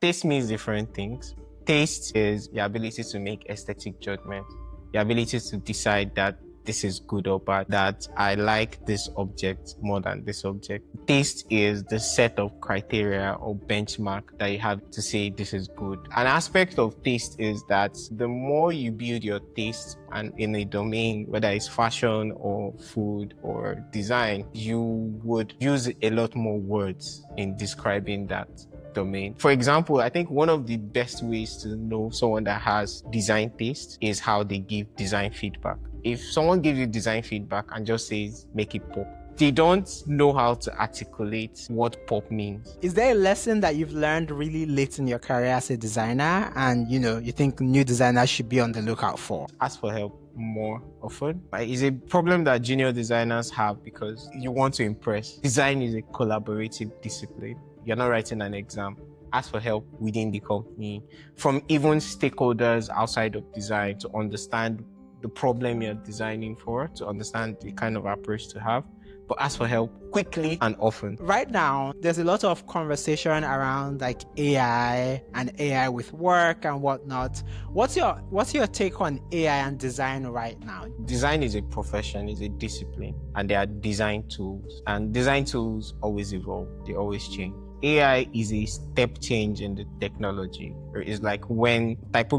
Taste means different things. Taste is your ability to make aesthetic judgment, your ability to decide that this is good or bad, that I like this object more than this object. Taste is the set of criteria or benchmark that you have to say this is good. An aspect of taste is that the more you build your taste and in a domain, whether it's fashion or food or design, you would use a lot more words in describing that domain. For example, I think one of the best ways to know someone that has design taste is how they give design feedback. If someone gives you design feedback and just says, make it pop, they don't know how to articulate what pop means. Is there a lesson that you've learned really late in your career as a designer and you think new designers should be on the lookout for? Ask for help more often. It's a problem that junior designers have because you want to impress. Design is a collaborative discipline. You're not writing an exam. Ask for help within the company, from even stakeholders outside of design, to understand the problem you're designing for, to understand the kind of approach to have. But ask for help quickly and often. Right now, there's a lot of conversation around like AI and AI with work and whatnot. What's your take on AI and design right now? Design is a profession, is a discipline, and there are design tools. And design tools always evolve, they always change. AI is a step change in the technology. It's like when type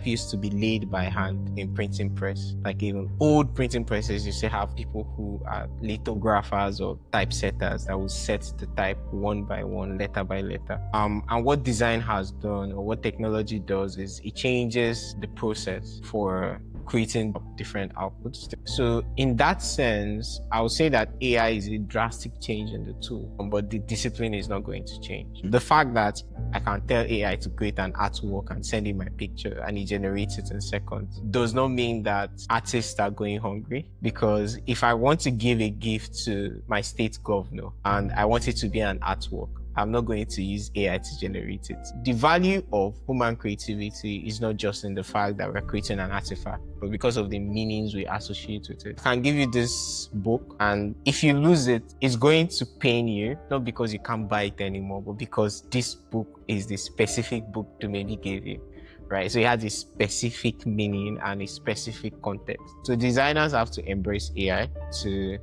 used to be laid by hand in printing press. Like even old printing presses, you still have people who are lithographers or typesetters that will set the type one by one, letter by letter. And what design has done, or what technology does, is it changes the process for creating different outputs. So in that sense, I would say that AI is a drastic change in the tool, but the discipline is not going to change. The fact that I can tell AI to create an artwork and send it my picture and it generates it in seconds does not mean that artists are going hungry. Because if I want to give a gift to my state governor and I want it to be an artwork, I'm not going to use AI to generate it. The value of human creativity is not just in the fact that we're creating an artifact, but because of the meanings we associate with it. I can give you this book, and if you lose it, it's going to pain you, not because you can't buy it anymore, but because this book is the specific book Dumebi gave you. Right? So it has a specific meaning and a specific context. So designers have to embrace AI to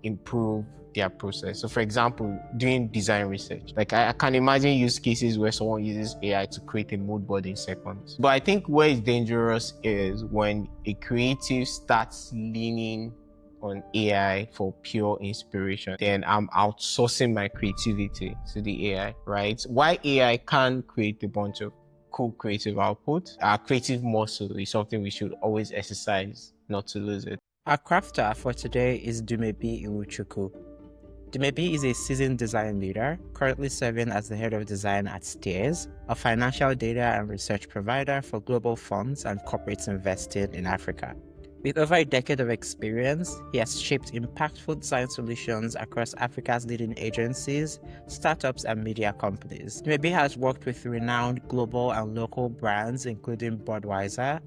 improve their process. So for example, doing design research, like I can imagine use cases where someone uses AI to create a mood board in seconds. But I think where it's dangerous is when a creative starts leaning on AI for pure inspiration, then I'm outsourcing my creativity to the AI, right? Why AI can create a bunch of cool creative output, our creative muscle is something we should always exercise, not to lose it. Our crafter for today is Dumebi Iwuchukwu. Dumebi is a seasoned design leader, currently serving as the head of design at Stears, a financial data and research provider for global funds and corporates invested in Africa. With over a decade of experience, he has shaped impactful design solutions across Africa's leading agencies, startups, and media companies. Dumebi has worked with renowned global and local brands including Budweiser,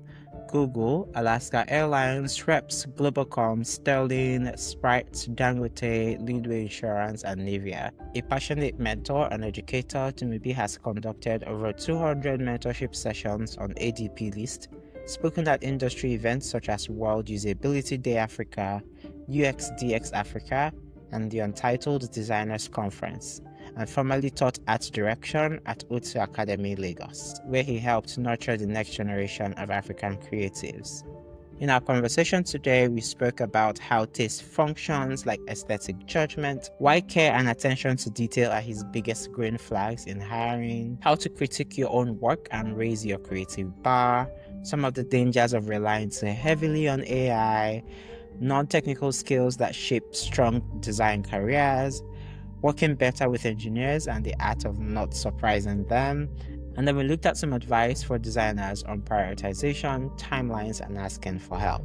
Google, Alaska Airlines, Reps, Globalcom, Sterling, Sprite, Dangote, Leadway Insurance, and Nivea. A passionate mentor and educator, Dumebi has conducted over 200 mentorship sessions on ADP List, spoken at industry events such as World Usability Day Africa, UXDX Africa, and the Untitled Designers Conference, and formerly taught art direction at Otsu Academy, Lagos, where he helped nurture the next generation of African creatives. In our conversation today, we spoke about how taste functions like aesthetic judgment, why care and attention to detail are his biggest green flags in hiring, how to critique your own work and raise your creative bar, some of the dangers of relying too heavily on AI, non-technical skills that shape strong design careers, working better with engineers and the art of not surprising them. And then we looked at some advice for designers on prioritization, timelines, and asking for help.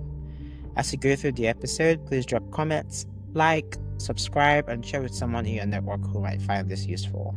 As you go through the episode, please drop comments, like, subscribe, and share with someone in your network who might find this useful.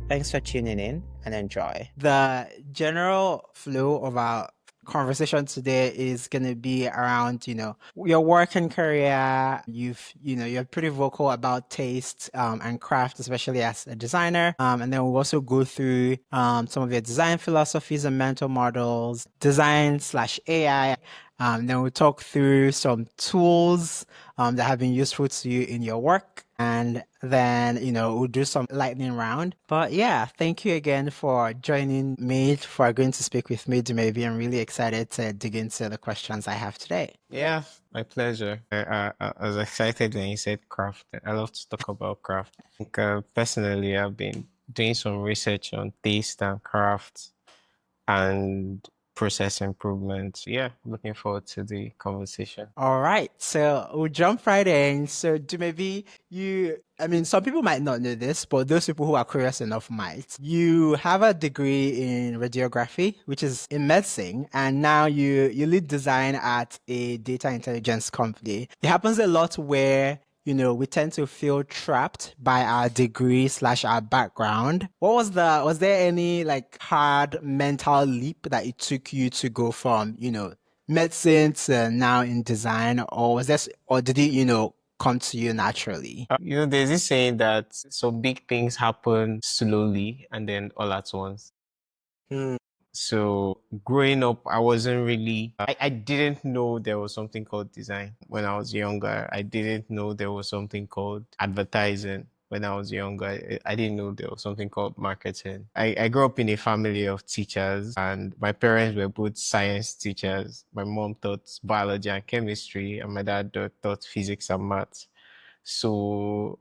Thanks for tuning in and enjoy. The general flow of our conversation today is going to be around, your working career. You're pretty vocal about taste and craft, especially as a designer. And then we'll also go through some of your design philosophies and mental models, design slash AI. Then we'll talk through some tools that have been useful to you in your work. And then, we'll do some lightning round. But yeah, thank you again for joining me, for agreeing to speak with me, Dumebi. I'm really excited to dig into the questions I have today. Yeah, my pleasure. I was excited when you said craft. I love to talk about craft. I think, personally, I've been doing some research on taste and craft and process improvement. Yeah, looking forward to the conversation. All right, so we'll jump right in. So, do maybe some people might not know this, but those people who are curious enough might. You have a degree in radiography, which is in medicine, and now you lead design at a data intelligence company. It happens a lot where we tend to feel trapped by our degree slash our background. Was there any like hard mental leap that it took you to go from, medicine to now in design, or did it, come to you naturally? There's this saying that some big things happen slowly and then all at once. So growing up, I wasn't really, I didn't know there was something called design when I was younger. I didn't know there was something called advertising when I was younger. I didn't know there was something called marketing. I grew up in a family of teachers, and my parents were both science teachers. My mom taught biology and chemistry, and my dad taught physics and maths. So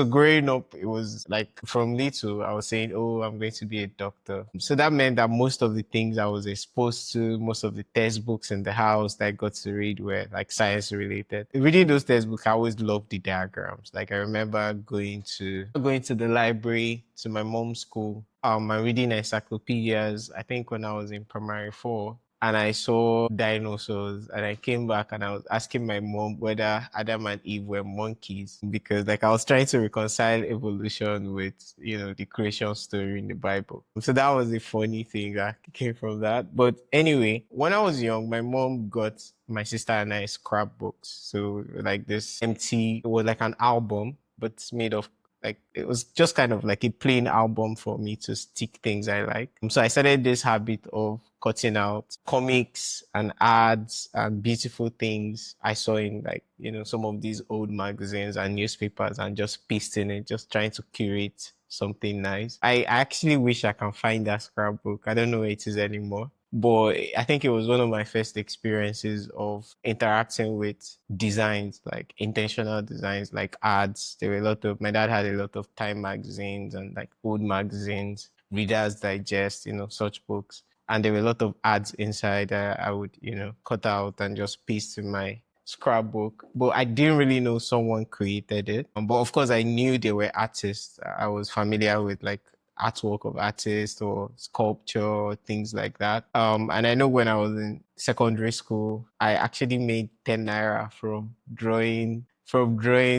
growing up, it was like from little, I was saying, oh, I'm going to be a doctor. So that meant that most of the things I was exposed to, most of the textbooks in the house that I got to read were like science related. Reading those textbooks, I always loved the diagrams. Like I remember going to the library, to my mom's school, and reading encyclopedias, I think when I was in primary four, and I saw dinosaurs, and I came back and I was asking my mom whether Adam and Eve were monkeys, because like I was trying to reconcile evolution with the creation story in the Bible. So that was a funny thing that came from that. But anyway, when I was young, my mom got my sister and I scrapbooks. So like this empty, it was like an album, but it's made of, like, it was just kind of like a plain album for me to stick things I like. So I started this habit of cutting out comics and ads and beautiful things I saw in, like, some of these old magazines and newspapers, and just pasting it, just trying to curate something nice. I actually wish I can find that scrapbook. I don't know where it is anymore. But I think it was one of my first experiences of interacting with designs, like intentional designs, like ads. There were my dad had a lot of Time magazines and like old magazines, Reader's Digest, such books. And there were a lot of ads inside that I would, cut out and just paste in my scrapbook. But I didn't really know someone created it. But of course, I knew they were artists. I was familiar with like artwork of artists or sculpture or things like that. And I know when I was in secondary school, I actually made 10 naira from drawing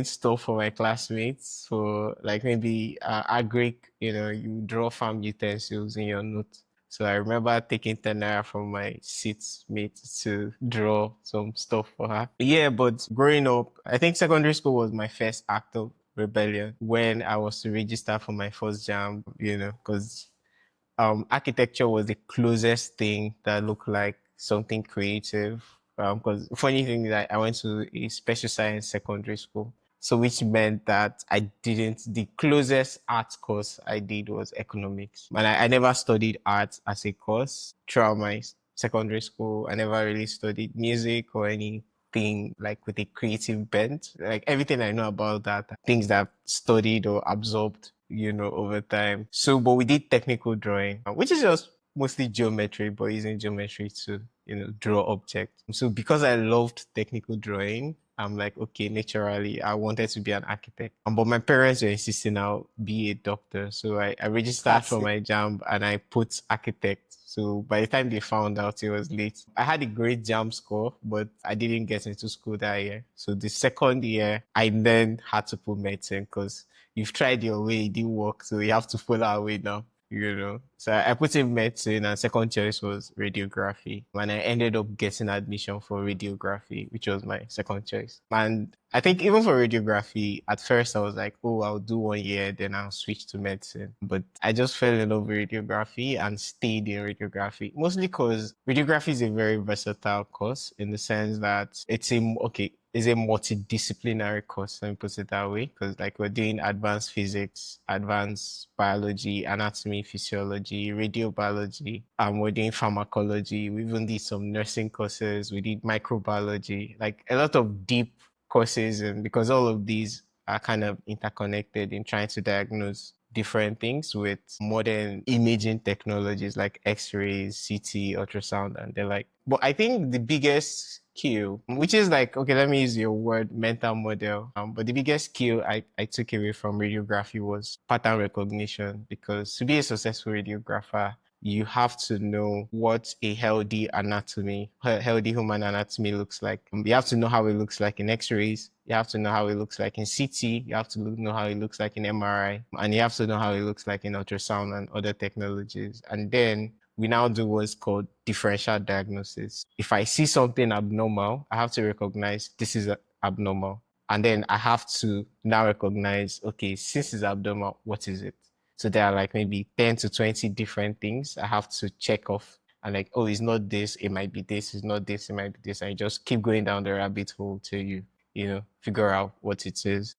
stuff for my classmates. For like maybe agric, you draw farm utensils in your notes. So I remember taking 10 naira from my seatmate to draw some stuff for her. Yeah, but growing up, I think secondary school was my first act of rebellion when I was to register for my first jam, because architecture was the closest thing that looked like something creative. Because funny thing is that I went to a special science secondary school. So which meant that the closest art course I did was economics. And I never studied art as a course throughout my secondary school. I never really studied music or anything like with a creative bent. Like everything I know about that, things that I've studied or absorbed, over time. So, but we did technical drawing, which is just mostly geometry, but using geometry to, draw objects. So because I loved technical drawing, I'm like, okay, naturally, I wanted to be an architect. But my parents were insisting I'll be a doctor. So I registered for my JAMB and I put architect. So by the time they found out, it was late. I had a great JAMB score, but I didn't get into school that year. So the second year, I then had to put medicine because you've tried your way, it didn't work. So you have to follow our way now. So I put in medicine and second choice was radiography. And I ended up getting admission for radiography, which was my second choice. And I think even for radiography, at first I was like, oh, I'll do 1 year, then I'll switch to medicine. But I just fell in love with radiography and stayed in radiography, mostly because radiography is a very versatile course in the sense that it's a multidisciplinary course, let me put it that way, because like we're doing advanced physics, advanced biology, anatomy, physiology, radiobiology, and we're doing pharmacology. We even did some nursing courses. We did microbiology, like a lot of deep courses, and because all of these are kind of interconnected in trying to diagnose different things with modern imaging technologies like X-rays, CT, ultrasound, and they're like. But I think the biggest skill, which is like, okay, let me use your word, mental model. But the biggest skill I took away from radiography was pattern recognition, because to be a successful radiographer, you have to know what a healthy anatomy, healthy human anatomy looks like. You have to know how it looks like in X-rays. You have to know how it looks like in CT. You have to know how it looks like in MRI. And you have to know how it looks like in ultrasound and other technologies. And then we now do what's called differential diagnosis. If I see something abnormal, I have to recognize this is abnormal. And then I have to now recognize, okay, since it's abnormal, what is it? So there are like maybe 10 to 20 different things I have to check off. And like, oh, it's not this, it might be this, it's not this, it might be this. I just keep going down the rabbit hole till you figure out what it is.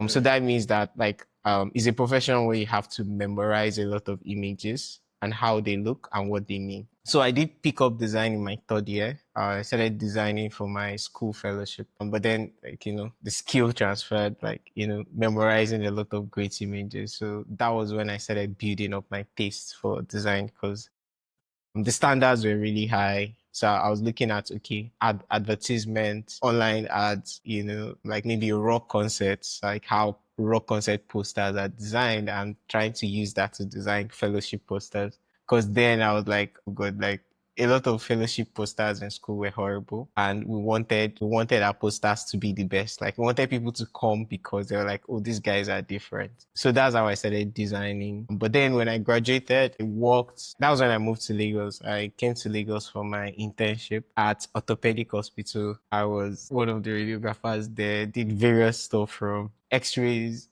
So that means that like it's a profession where you have to memorize a lot of images and how they look and what they mean. So I did pick up design in my third year. I started designing for my school fellowship. But then like, the skill transferred, like, memorizing a lot of great images. So that was when I started building up my taste for design, because the standards were really high. So I was looking at, okay, advertisements, online ads, like maybe rock concerts, like how rock concert posters are designed, and trying to use that to design fellowship posters. Because then I was like, oh God, like a lot of fellowship posters in school were horrible, and we wanted our posters to be the best. Like we wanted people to come because they were like, oh, these guys are different. So that's how I started designing. But then when I graduated, it worked. That was when I moved to Lagos. I came to Lagos for my internship at orthopedic hospital. I was one of the radiographers there, did various stuff from X-rays,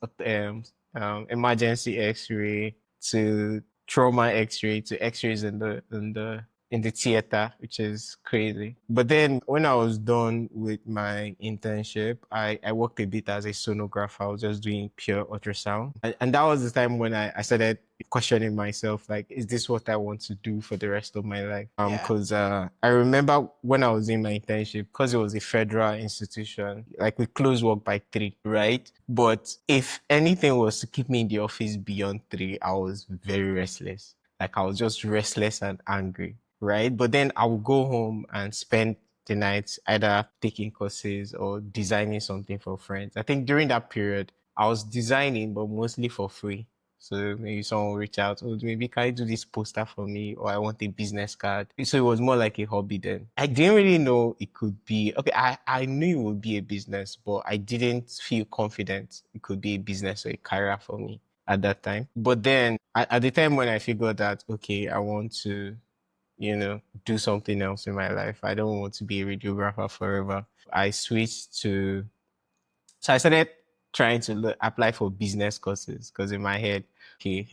emergency X-ray to trauma X-ray to X-rays in the theater, which is crazy. But then when I was done with my internship, I worked a bit as a sonographer. I was just doing pure ultrasound. And that was the time when I started questioning myself, like, is this what I want to do for the rest of my life? Because I remember when I was in my internship, because it was a federal institution, like we close work by 3, right? But if anything was to keep me in the office beyond 3, I was very restless. Like I was just restless and angry, right? But then I would go home and spend the nights either taking courses or designing something for friends. I think during that period, I was designing, but mostly for free. So maybe someone will reach out, oh, maybe can you do this poster for me? Or I want a business card. So it was more like a hobby then. I didn't really know it could be, okay, I knew it would be a business, but I didn't feel confident it could be a business or a career for me at that time. But then at the time when I figured that, okay, I want to do something else in my life. I don't want to be a radiographer forever. I switched to, so I started trying to apply for business courses, because in my head, okay,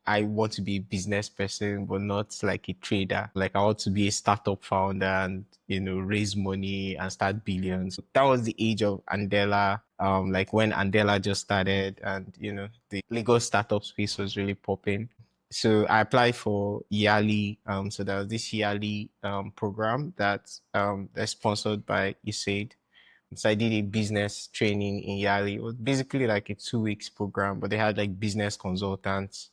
I want to be a business person, but not like a trader. Like I want to be a startup founder and, raise money and start billions. That was the age of Andela, like when Andela just started, and, the Lagos startup space was really popping. So I applied for Yali. So there was this Yali program that's sponsored by USAID. So I did a business training in Yali. It was basically like a 2 weeks program, but they had like business consultants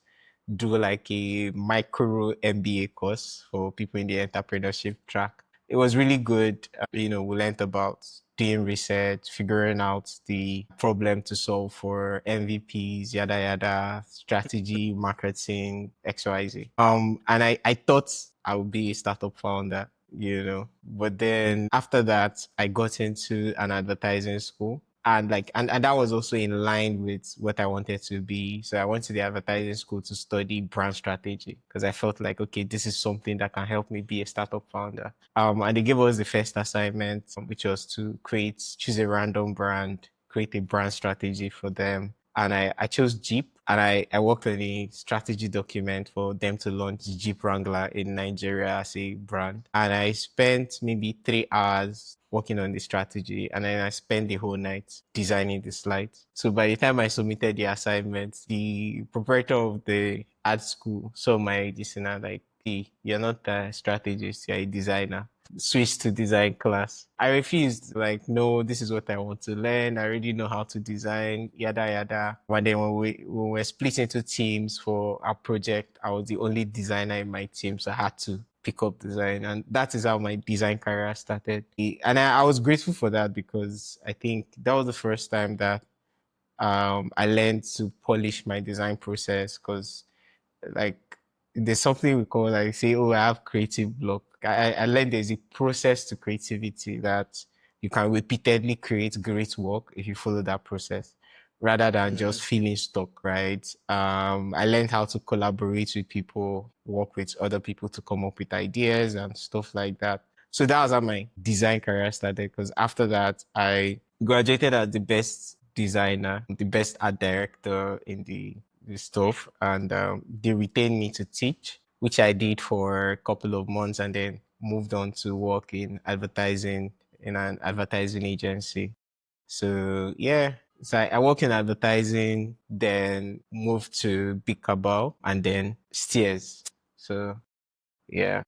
do like a micro MBA course for people in the entrepreneurship track. It was really good. We learned about doing research, figuring out the problem to solve for MVPs, yada yada, strategy, marketing, XYZ. And I thought I would be a startup founder. But then after that, I got into an advertising school. and that was also in line with what I wanted to be. So I went to the advertising school to study brand strategy because I felt like, okay, this is something that can help me be a startup founder. And they gave us the first assignment, which was to choose a random brand, create a brand strategy for them. And I chose Jeep, and I worked on a strategy document for them to launch Jeep Wrangler in Nigeria as a brand. And I spent maybe 3 hours working on the strategy, and then I spent the whole night designing the slides. So by the time I submitted the assignment, the proprietor of the art school saw my designer like, hey, you're not a strategist, you're a designer. Switch to design class. I refused, like, no, this is what I want to learn. I already know how to design, yada, yada. And then when we were split into teams for our project, I was the only designer in my team, so I had to pick up design. And that is how my design career started. And I was grateful for that because I think that was the first time that I learned to polish my design process because like there's something we call like say, oh, I have creative block. I learned there's a process to creativity that you can repeatedly create great work if you follow that process rather than just feeling stuck, right? I learned how to collaborate with people, work with other people to come up with ideas and stuff like that. So that was how my design career started because after that, I graduated as the best designer, the best art director in the stuff, and they retained me to teach, which I did for a couple of months, and then moved on to work in advertising in an advertising agency. So yeah, so I work in advertising, then moved to Big Cabal, and then Stears. So yeah.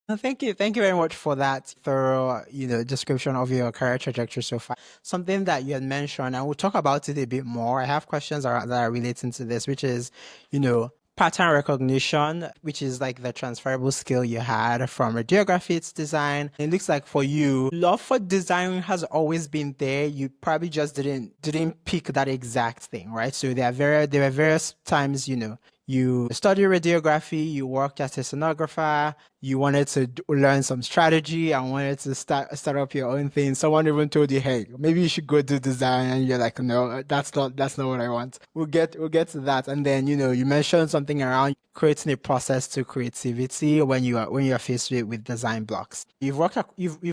Thank you. Thank you very much for that thorough, description of your career trajectory so far. Something that you had mentioned, and we'll talk about it a bit more. I have questions that are relating to this, which is, pattern recognition, which is like the transferable skill you had from radiography to design. It looks like for you, love for design has always been there. You probably just didn't pick that exact thing, right? So there were various times, you studied radiography, you worked as a sonographer, you wanted to learn some strategy and wanted to start up your own thing. Someone even told you, hey, maybe you should go do design, and you're like, no, that's not what I want. We'll get to that. And then, you mentioned something around creating a process to creativity when you're faced with design blocks. You've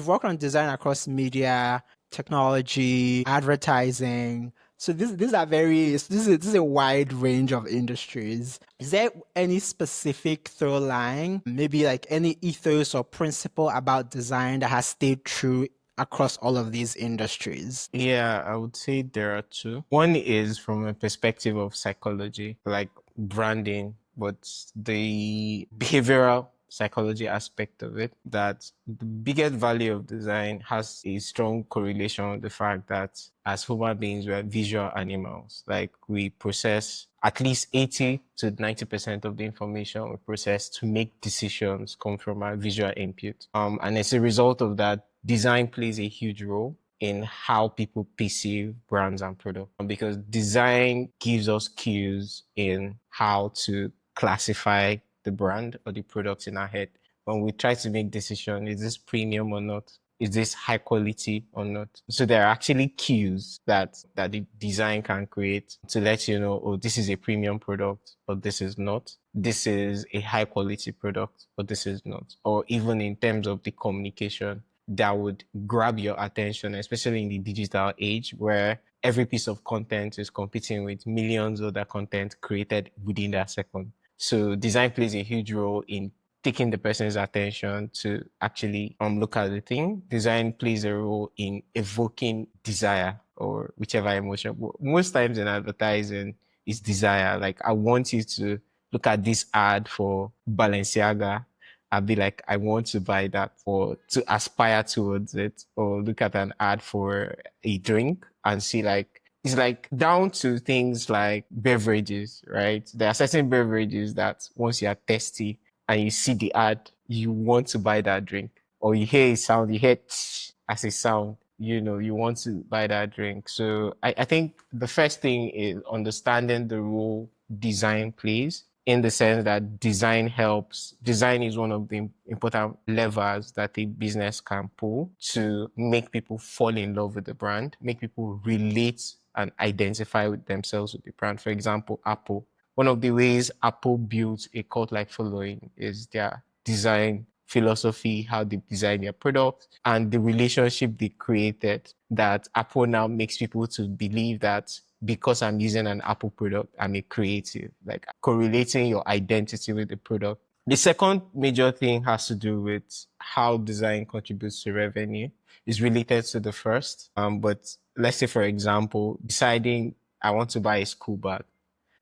worked on design across media, technology, advertising. So this is a wide range of industries. Is there any specific through line, maybe like any ethos or principle about design that has stayed true across all of these industries? Yeah, I would say there are two. One is from a perspective of psychology, like branding, but the behavioral psychology aspect of it, that the biggest value of design has a strong correlation with the fact that as human beings, we are visual animals. Like we process at least 80 to 90% of the information we process to make decisions come from our visual input. And as a result of that, design plays a huge role in how people perceive brands and products because design gives us cues in how to classify the brand or the products in our head. When we try to make decision, is this premium or not? Is this high quality or not? So there are actually cues that the design can create to let you know, oh, this is a premium product or this is not. This is a high quality product or this is not. Or even in terms of the communication that would grab your attention, especially in the digital age where every piece of content is competing with millions of other content created within that second. So design plays a huge role in taking the person's attention to actually look at the thing. Design plays a role in evoking desire or whichever emotion. Most times in advertising, it's desire. Like I want you to look at this ad for Balenciaga. I'll be like, I want to buy that or to aspire towards it, or look at an ad for a drink and see like it's like down to things like beverages, right? There are certain beverages that once you are thirsty and you see the ad, you want to buy that drink. Or you hear a sound, you hear tsh as a sound, you want to buy that drink. So I think the first thing is understanding the role design plays in the sense that design helps. Design is one of the important levers that a business can pull to make people fall in love with the brand, make people relate and identify with themselves with the brand. For example, Apple. One of the ways Apple builds a cult-like following is their design philosophy, how they design their products, and the relationship they created that Apple now makes people to believe that because I'm using an Apple product, I'm a creative, like correlating your identity with the product. The second major thing has to do with how design contributes to revenue. Is related to the first. But let's say, for example, deciding I want to buy a school bag,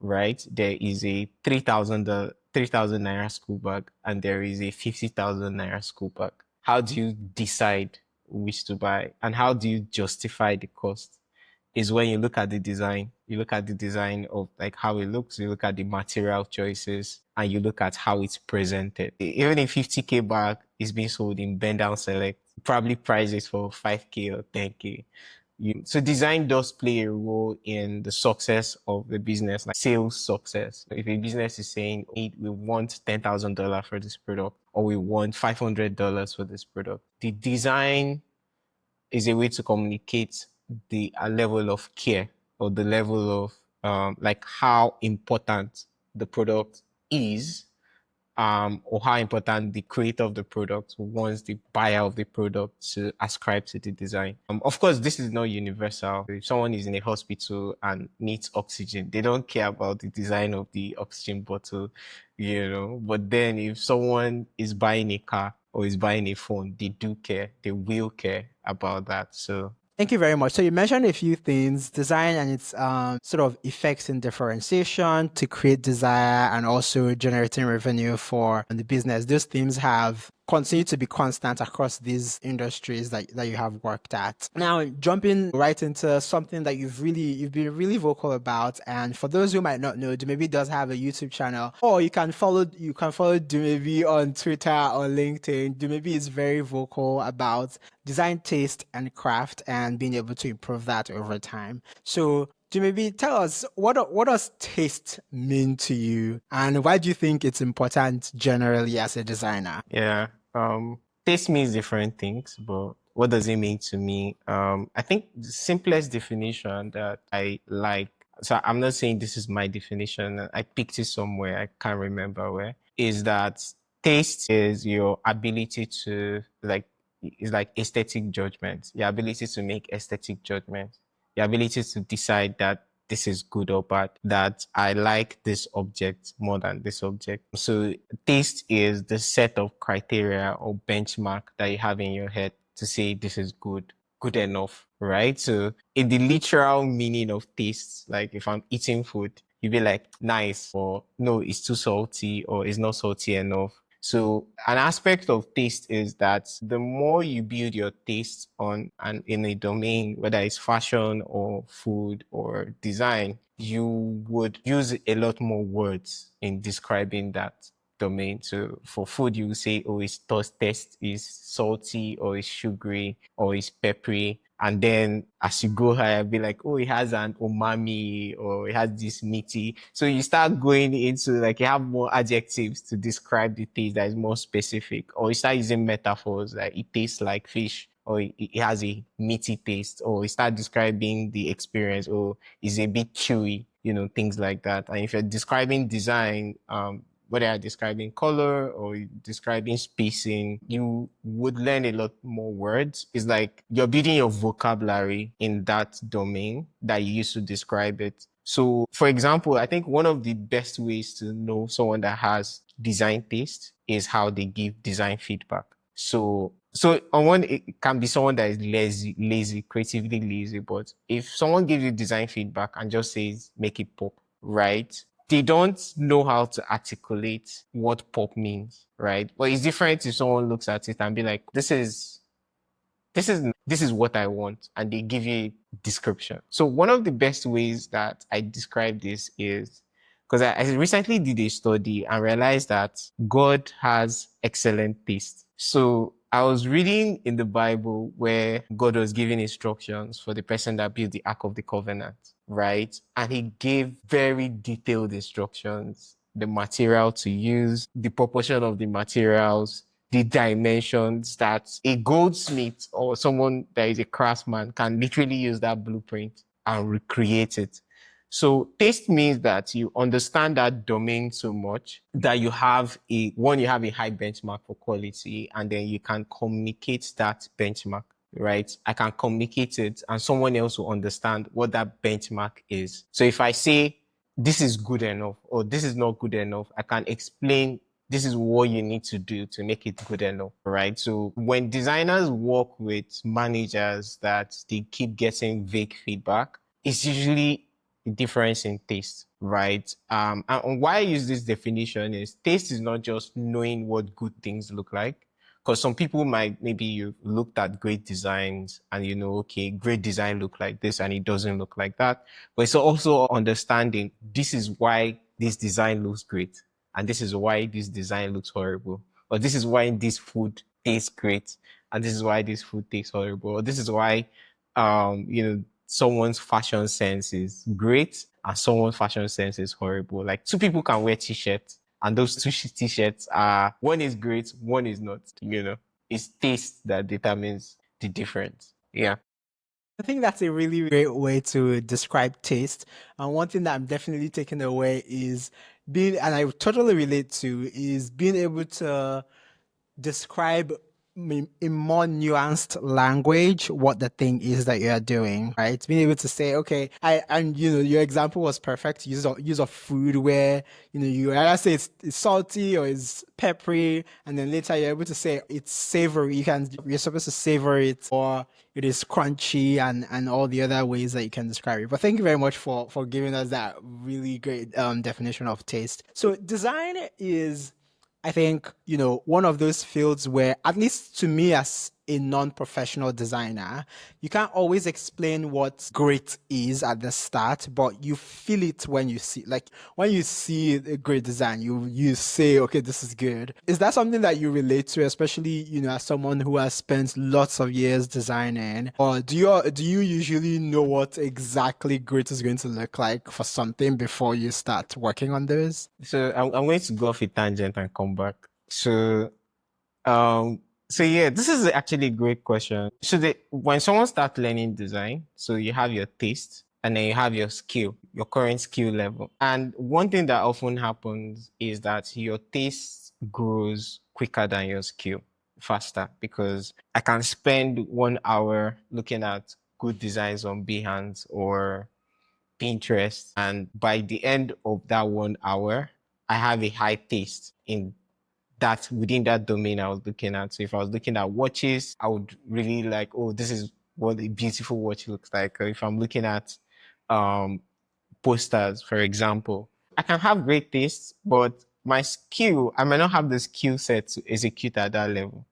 right? There is a 3,000 naira school bag and there is a 50,000 naira school bag. How do you decide which to buy and how do you justify the cost? Is when you look at the design. You look at the design of like how it looks, you look at the material choices, and you look at how it's presented. Even a 50K bag is being sold in Bend Down Select, probably prices for 5K or 10K. So design does play a role in the success of the business, like sales success. If a business is saying, hey, we want $10,000 for this product, or we want $500 for this product, the design is a way to communicate the level of care or the level of like how important the product is, or how important the creator of the product wants the buyer of the product to ascribe to the design. Of course, this is not universal. If someone is in a hospital and needs oxygen, they don't care about the design of the oxygen bottle, you know. But then if someone is buying a car or is buying a phone, they do care. They will care about that. So Thank you very much. So you mentioned a few things, design and its sort of effects in differentiation to create desire and also generating revenue for the business. Those themes have continued to be constant across these industries that you have worked at. Now, jumping right into something that you've been really vocal about, and for those who might not know, Dumebi does have a YouTube channel, or you can follow Dumebi on Twitter or LinkedIn. Dumebi is very vocal about design, taste, and craft, and being able to improve that over time. So, maybe tell us what does taste mean to you, and why do you think it's important generally as a designer? yeah, taste means different things, but what does it mean to me? I think the simplest definition that I like, so I'm not saying this is my definition, I picked it somewhere, I can't remember where, is that taste is your ability to like, is like aesthetic judgment, your ability to make aesthetic judgment, your ability to decide that this is good or bad, that I like this object more than this object. So taste is the set of criteria or benchmark that you have in your head to say this is good enough, right? So in the literal meaning of taste, like if I'm eating food, you'd be like, nice, or no, it's too salty, or it's not salty enough. So an aspect of taste is that the more you build your taste on and in a domain, whether it's fashion or food or design, you would use a lot more words in describing that domain. So for food, you say, oh, its taste is salty or it's sugary or it's peppery. And then as you go higher, be like, oh, it has an umami or it has this meaty. So you start going into like, you have more adjectives to describe the taste that is more specific, or you start using metaphors like it tastes like fish, or it has a meaty taste, or you start describing the experience, or it's a bit chewy, you know, things like that. And if you're describing design, whether you're describing color or describing spacing, you would learn a lot more words. It's like you're building your vocabulary in that domain that you use to describe it. So, for example, I think one of the best ways to know someone that has design taste is how they give design feedback. So on one, it can be someone that is lazy, creatively lazy. But if someone gives you design feedback and just says, make it pop, right? They don't know how to articulate what pop means, right? But it's different if someone looks at it and be like, this is what I want, and they give you a description. So one of the best ways that I describe this is because I recently did a study and realized that God has excellent taste. So I was reading in the Bible where God was giving instructions for the person that built the Ark of the Covenant, right? And he gave very detailed instructions the material to use, the proportion of the materials, the dimensions that a goldsmith or someone that is a craftsman can literally use that blueprint and recreate it. So taste means that you understand that domain so much that you have you have a high benchmark for quality, and then you can communicate that benchmark, right? I can communicate it and someone else will understand what that benchmark is. So if I say this is good enough or this is not good enough, I can explain this is what you need to do to make it good enough, right? So when designers work with managers that they keep getting vague feedback, it's usually a difference in taste, right? And why I use this definition is taste is not just knowing what good things look like. Because some people might, maybe you looked at great designs and you know, okay, great design look like this and it doesn't look like that. But it's also understanding this is why this design looks great and this is why this design looks horrible. Or this is why this food tastes great and this is why this food tastes horrible. Or this is why, someone's fashion sense is great and someone's fashion sense is horrible. Like two people can wear t-shirts and those two t-shirts are, one is great, one is not, It's taste that determines the difference. Yeah. I think that's a really great way to describe taste. And one thing that I'm definitely taking away is and I totally relate to, is being able to describe in more nuanced language what the thing is that you're doing, right? Being able to say, okay, your example was perfect. Use of food where, you either say it's salty or it's peppery, and then later you're able to say it's savory. You're supposed to savor it, or it is crunchy, and all the other ways that you can describe it. But thank you very much for giving us that really great definition of taste. So design is, I think, one of those fields where, at least to me as a non-professional designer, you can't always explain what great is at the start, but you feel it when you see, like when you see a great design, you say, okay, this is good. Is that something that you relate to, especially, as someone who has spent lots of years designing? Or do you usually know what exactly great is going to look like for something before you start working on those? So I'm going to go off a tangent and come back. So yeah, this is actually a great question. So when someone starts learning design, so you have your taste and then you have your skill, your current skill level. And one thing that often happens is that your taste grows quicker than your skill, faster, because I can spend 1 hour looking at good designs on Behance or Pinterest, and by the end of that 1 hour, I have a high taste in that, within that domain I was looking at. So if I was looking at watches, I would really like, oh, this is what a beautiful watch looks like. Or if I'm looking at posters, for example, I can have great taste, but I might not have the skill set to execute at that level.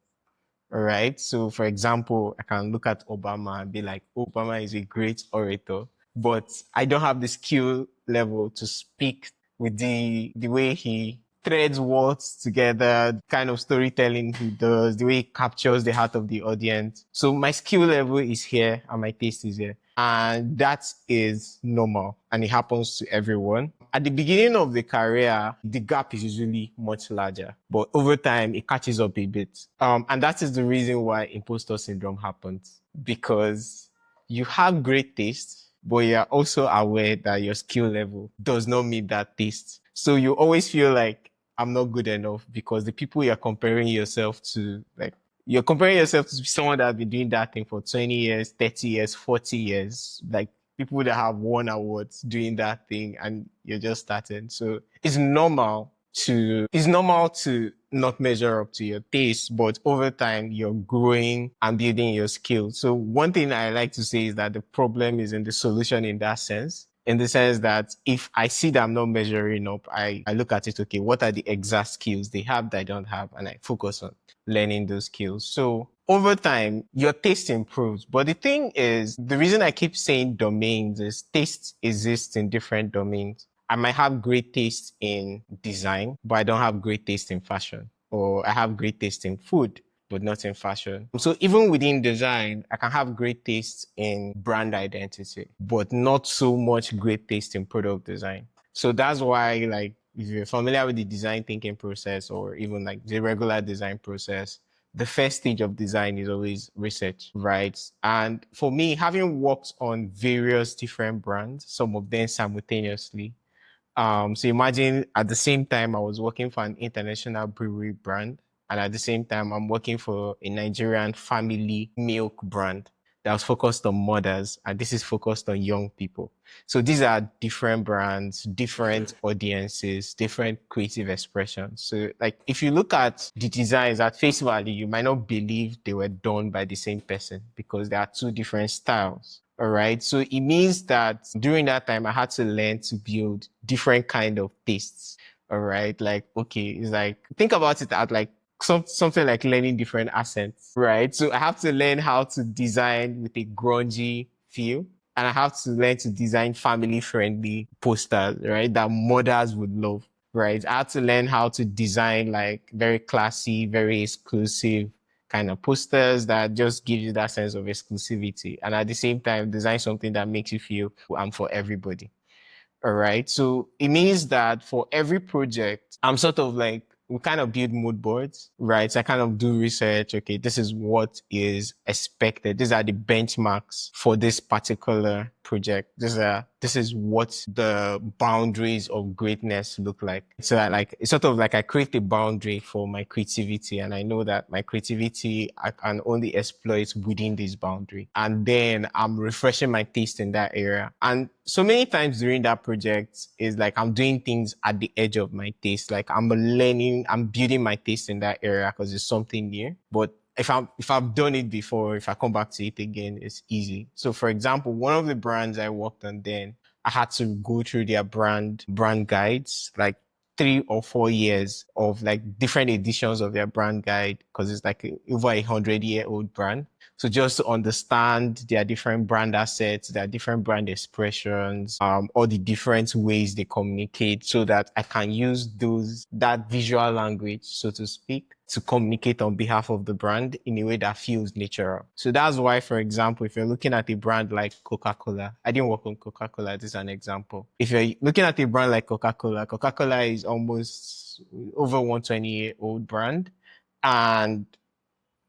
All right. So, for example, I can look at Obama and be like, Obama is a great orator, but I don't have the skill level to speak with the way he threads words together, kind of storytelling he does, the way he captures the heart of the audience. So my skill level is here and my taste is here. And that is normal and it happens to everyone. At the beginning of the career, the gap is usually much larger, but over time it catches up a bit. And that is the reason why imposter syndrome happens, because you have great taste, but you're also aware that your skill level does not meet that taste. So you always feel like I'm not good enough because the people you're comparing yourself to, like, you're comparing yourself to someone that's been doing that thing for 20 years, 30 years, 40 years, like people that have won awards doing that thing and you're just starting. So it's normal to not measure up to your taste, but over time you're growing and building your skills. So one thing I like to say is that the problem is in the solution in that sense. In the sense that if I see that I'm not measuring up, I look at it, okay, what are the exact skills they have that I don't have? And I focus on learning those skills. So over time, your taste improves. But the thing is, the reason I keep saying domains is taste exists in different domains. I might have great taste in design, but I don't have great taste in fashion. Or I have great taste in food, but not in fashion. So even within design, I can have great taste in brand identity, but not so much great taste in product design. So that's why, like, if you're familiar with the design thinking process or even like the regular design process, the first stage of design is always research, right? And for me, having worked on various different brands, some of them simultaneously, so imagine at the same time I was working for an international brewery brand, and at the same time I'm working for a Nigerian family milk brand that was focused on mothers, and this is focused on young people. So these are different brands, different audiences, different creative expressions. So like if you look at the designs at face value, you might not believe they were done by the same person because there are two different styles. All right. So it means that during that time, I had to learn to build different kind of tastes. All right. Like, okay, it's like, think about it as like something like learning different accents, right? So I have to learn how to design with a grungy feel. And I have to learn to design family friendly posters, right? That mothers would love, right? I had to learn how to design like very classy, very exclusive kind of posters that just give you that sense of exclusivity. And at the same time, design something that makes you feel I'm for everybody. All right. So it means that for every project, I'm sort of like, we kind of build mood boards, right? So I kind of do research. Okay, this is what is expected. These are the benchmarks for this particular project. This is what the boundaries of greatness look like. So it's sort of like I create a boundary for my creativity, and I know that my creativity I can only exploit within this boundary. And then I'm refreshing my taste in that area. And so many times during that project is like I'm doing things at the edge of my taste. Like I'm building my taste in that area because it's something new. But if I've done it before, if I come back to it again, it's easy. So for example, one of the brands I worked on then, I had to go through their brand guides, like 3 or 4 years of like different editions of their brand guide because it's like over 100-year-old brand. So just to understand their different brand assets, their different brand expressions, all the different ways they communicate so that I can use that visual language, so to speak, to communicate on behalf of the brand in a way that feels natural. So that's why, for example, if you're looking at a brand like Coca-Cola, I didn't work on Coca-Cola, this is an example. If you're looking at a brand like Coca-Cola, Coca-Cola is almost over 120-year-old brand, and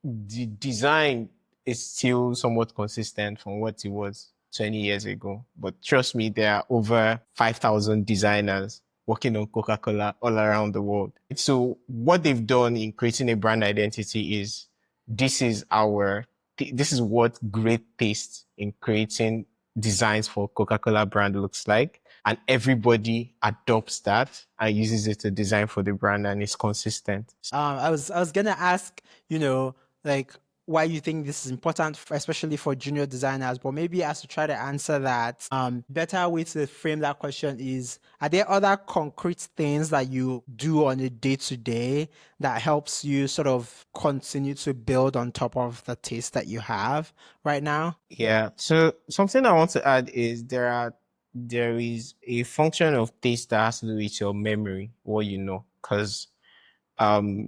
the design is still somewhat consistent from what it was 20 years ago. But trust me, there are over 5,000 designers working on Coca-Cola all around the world. So what they've done in creating a brand identity is this is what great taste in creating designs for Coca-Cola brand looks like. And everybody adopts that and uses it to design for the brand, and it's consistent. I was gonna ask, like why you think this is important, especially for junior designers, but maybe as to try to answer that, better way to frame that question is, are there other concrete things that you do on a day-to-day that helps you sort of continue to build on top of the taste that you have right now? Yeah. So something I want to add is there is a function of taste that has to do with your memory, what you know, because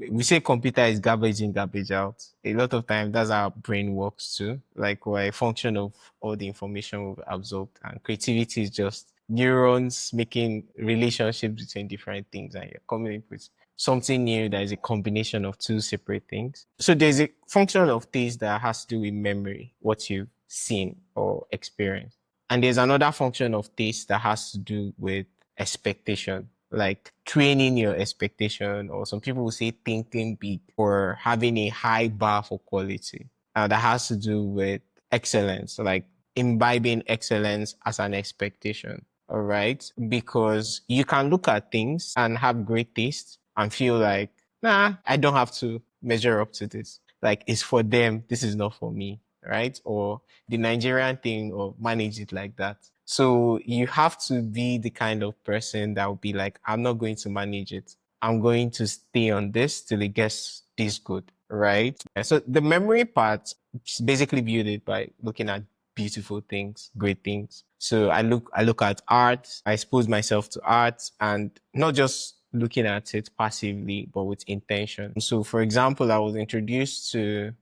we say computer is garbage in, garbage out. A lot of times that's how our brain works too. Like we're a function of all the information we've absorbed, and creativity is just neurons making relationships between different things, and you're coming up with something new that is a combination of two separate things. So there's a function of taste that has to do with memory, what you've seen or experienced. And there's another function of taste that has to do with expectation, like training your expectation, or some people will say thinking big or having a high bar for quality. That has to do with excellence, like imbibing excellence as an expectation. All right. Because you can look at things and have great taste and feel like, nah, I don't have to measure up to this. Like it's for them. This is not for me. Right. Or the Nigerian thing, or manage it like that. So you have to be the kind of person that will be like, I'm not going to manage it. I'm going to stay on this till it gets this good, right? So the memory part is basically built it by looking at beautiful things, great things. So I look at art, I expose myself to art, and not just looking at it passively, but with intention. So for example, I was introduced to,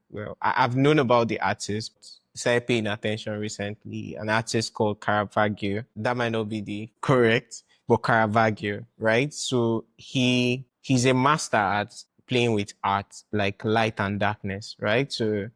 I've known about the artist, started paying attention recently, an artist called Krafter. That might not be the correct, but Caravaggio, right? So he's a master at playing with art, like light and darkness, right? So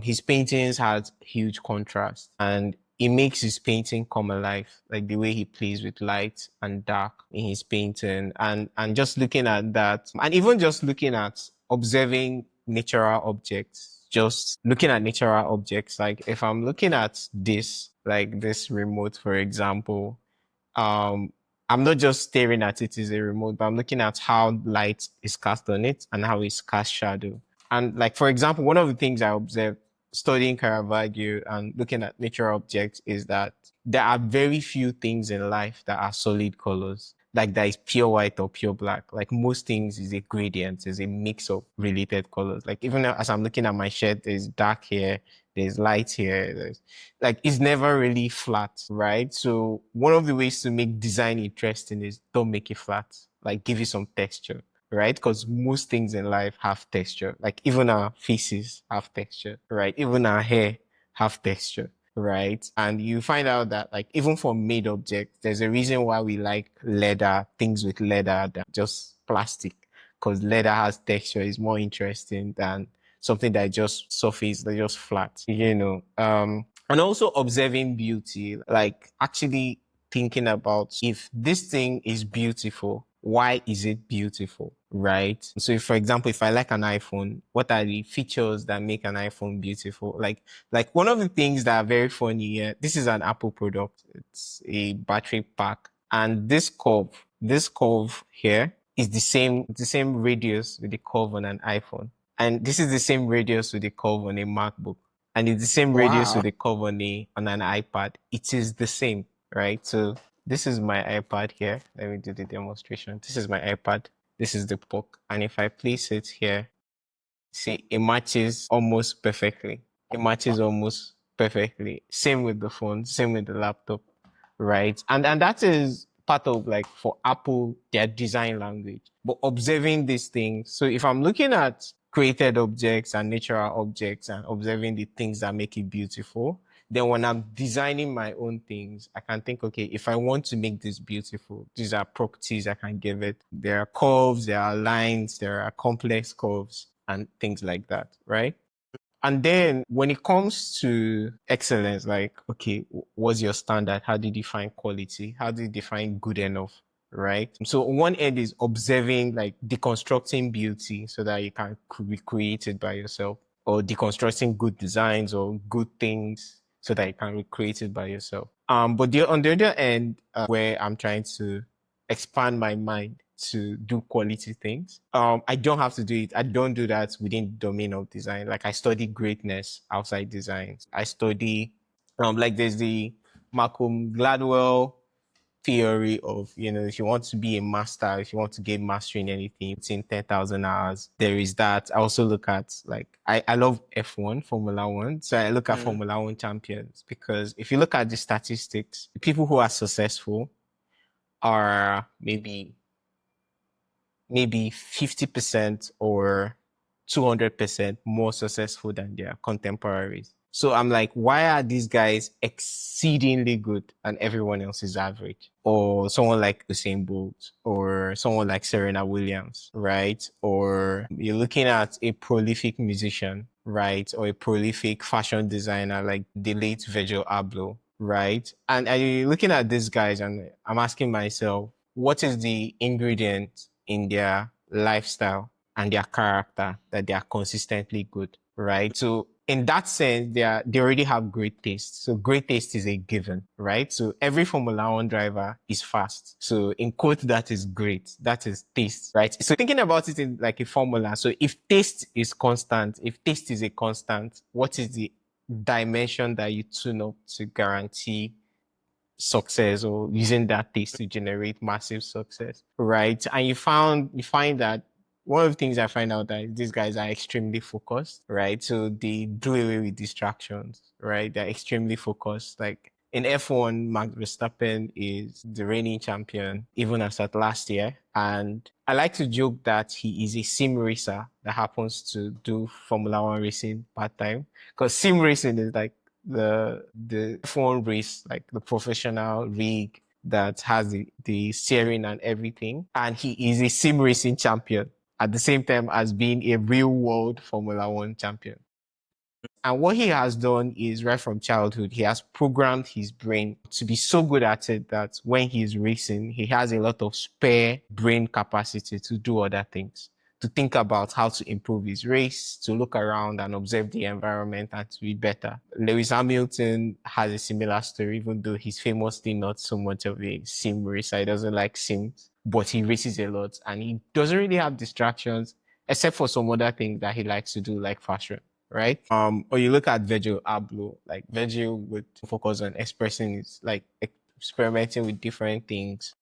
his paintings had huge contrast, and it makes his painting come alive, like the way he plays with light and dark in his painting. And just looking at that, and even just looking at observing natural objects, just looking at natural objects, like if I'm looking at this, like this remote, for example, um I'm not just staring at it as a remote, but I'm looking at how light is cast on it and how it's cast shadow. And like, for example, one of the things I observed studying Caravaggio and looking at natural objects is that there are very few things in life that are solid colors. Like that is pure white or pure black. Like most things is a gradient, is a mix of related colors. Like even as I'm looking at my shirt, there's dark here, there's light here, there's like it's never really flat, right? So one of the ways to make design interesting is don't make it flat. Like give it some texture, right? Because most things in life have texture. Like even our faces have texture, right? Even our hair have texture, right? And you find out that like even for made objects, there's a reason why we like leather, things with leather than just plastic. Because leather has texture, is more interesting than something that just surface, that just flat, you know. And also observing beauty, like actually thinking about if this thing is beautiful, why is it beautiful, right? So if, for example, if I like an iPhone, what are the features that make an iPhone beautiful? Like one of the things that are very funny here, this is an Apple product. It's a battery pack. And this curve here is the same radius with the curve on an iPhone. And this is the same radius with the curve on a MacBook. And it's the same radius Wow. with the curve on an iPad. It is the same, right? So this is my iPad here. Let me do the demonstration. This is my iPad. This is the book. And if I place it here, see, it matches almost perfectly. It matches almost perfectly. Same with the phone, same with the laptop, right? And that is part of like for Apple, their design language. But observing these things. So if I'm looking at created objects and natural objects and observing the things that make it beautiful, then when I'm designing my own things, I can think, okay, if I want to make this beautiful, these are properties I can give it. There are curves, there are lines, there are complex curves and things like that, right? And then when it comes to excellence, like, okay, what's your standard? How do you define quality? How do you define good enough? Right. So one end is observing, like deconstructing beauty so that you can recreate it by yourself, or deconstructing good designs or good things so that you can recreate it by yourself. But on the other end, where I'm trying to expand my mind to do quality things. I don't have to do it. I don't do that within the domain of design. Like I study greatness outside design. I study, like there's the Malcolm Gladwell theory of, you know, if you want to be a master, if you want to gain mastery in anything, it's in 10,000 hours. There is that. I also look at like, I love F1, Formula One. So I look at Formula One champions because if you look at the statistics, the people who are successful are maybe 50% or 200% more successful than their contemporaries. So I'm like, why are these guys exceedingly good and everyone else is average? Or someone like Usain Bolt or someone like Serena Williams, right? Or you're looking at a prolific musician, right? Or a prolific fashion designer like the late Virgil Abloh, right? And I'm looking at these guys and I'm asking myself, what is the ingredient in their lifestyle and their character that they are consistently good, right? So in that sense, they already have great taste. So great taste is a given, right? So every Formula One driver is fast. So in quote, that is great. That is taste, right? So thinking about it in like a formula. So if taste is constant, if taste is a constant, what is the dimension that you tune up to guarantee success, or using that taste to generate massive success, right? And you find that one of the things I find out that these guys are extremely focused, right? So they do away with distractions, right? They're extremely focused. Like in F1, Max Verstappen is the reigning champion, even as at last year. And I like to joke that he is a sim racer that happens to do Formula One racing part time. Because sim racing is like the F1 race, like the professional rig, that has the steering and everything. And he is a sim racing champion at the same time as being a real world Formula One champion. And what he has done is right from childhood, he has programmed his brain to be so good at it that when he's racing, he has a lot of spare brain capacity to do other things, to think about how to improve his race, to look around and observe the environment and to be better. Lewis Hamilton has a similar story, even though he's famously not so much of a sim racer. He doesn't like sims, but he races a lot and he doesn't really have distractions except for some other things that he likes to do, like fashion, right? Or you look at Virgil Abloh, like Virgil would focus on expressing his, like experimenting with different things.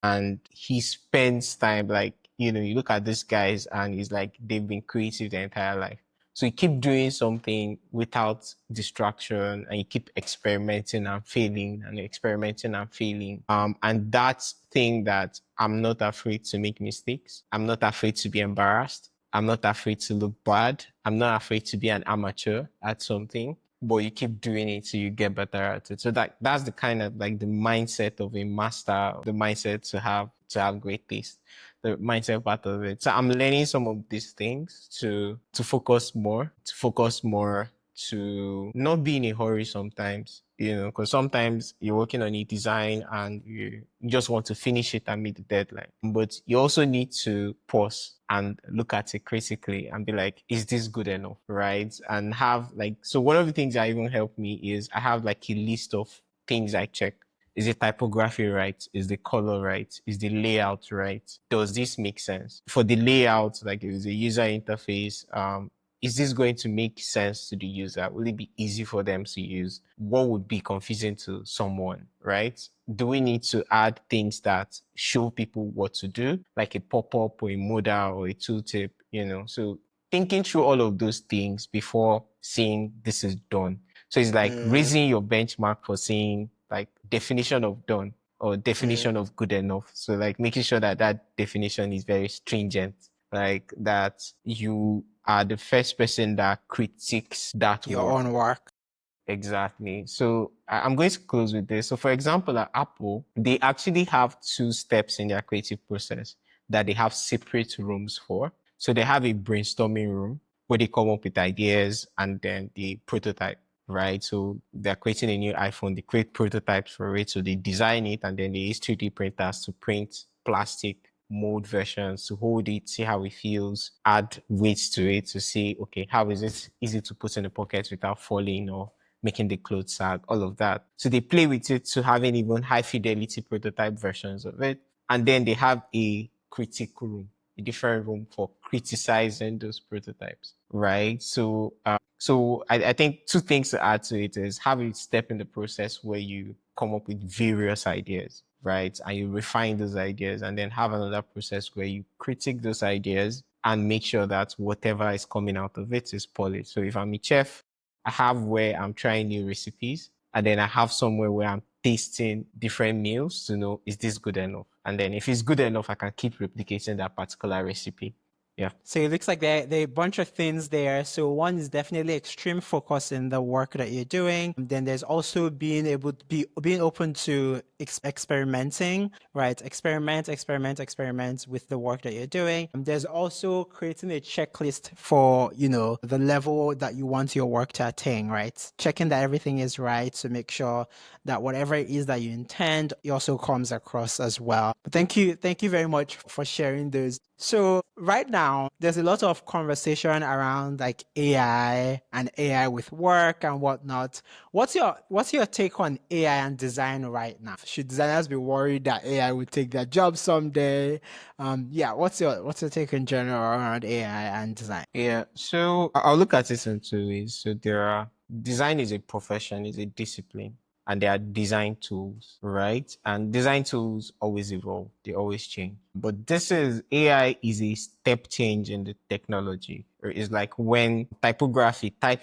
And he spends time, like, you look at these guys and it's like they've been creative their entire life. So you keep doing something without distraction and you keep experimenting and failing and experimenting and failing. And that's thing that I'm not afraid to make mistakes. I'm not afraid to be embarrassed. I'm not afraid to look bad. I'm not afraid to be an amateur at something, but you keep doing it so you get better at it. So that's the kind of like the mindset of a master, the mindset to have great taste, the mindset part of it. So I'm learning some of these things to focus more, to not be in a hurry sometimes, because sometimes you're working on a design and you just want to finish it and meet the deadline. But you also need to pause and look at it critically and be like, is this good enough? Right? And have so one of the things that even helped me is I have like a list of things I check. Is the typography right? Is the color right? Is the layout right? Does this make sense? For the layout, like it was a user interface, is this going to make sense to the user? Will it be easy for them to use? What would be confusing to someone, right? Do we need to add things that show people what to do, like a pop-up or a modal or a tooltip, So thinking through all of those things before saying this is done. So it's like raising your benchmark for saying like definition of done or definition of good enough. So like making sure that that definition is very stringent, like that you are the first person that critiques that Your work. own work. Exactly. So I'm going to close with this. So for example, at Apple, they actually have 2 steps in their creative process that they have separate rooms for. So they have a brainstorming room where they come up with ideas and then they prototype, right? So they're creating a new iPhone, they create prototypes for it. So they design it and then they use 3D printers to print plastic mold versions to hold it, see how it feels, add weights to it to see, okay, how is it easy to put in the pocket without falling or making the clothes sag, all of that. So they play with it to having even high fidelity prototype versions of it. And then they have a critical room, a different room for criticizing those prototypes, right? So, I think 2 things to add to it is have a step in the process where you come up with various ideas, right? And you refine those ideas and then have another process where you critique those ideas and make sure that whatever is coming out of it is polished. So if I'm a chef, I have where I'm trying new recipes, and then I have somewhere where I'm tasting different meals to know, is this good enough? And then if it's good enough, I can keep replicating that particular recipe. Yeah. So it looks like there are a bunch of things there. So one is definitely extreme focus in the work that you're doing. Then there's also being able to being open to experimenting, right? Experiment with the work that you're doing. There's also creating a checklist for, the level that you want your work to attain, right? Checking that everything is right to make sure that whatever it is that you intend, it also comes across as well. But thank you very much for sharing those. So right now, there's a lot of conversation around like AI and AI with work and whatnot. What's your take on AI and design right now? Should designers be worried that AI will take their job someday? What's your take in general around AI and design? Yeah. So I'll look at it in 2 ways. So design is a profession, is a discipline, and there are design tools, right? And design tools always evolve, they always change. But AI is a step change in the technology. It's like when type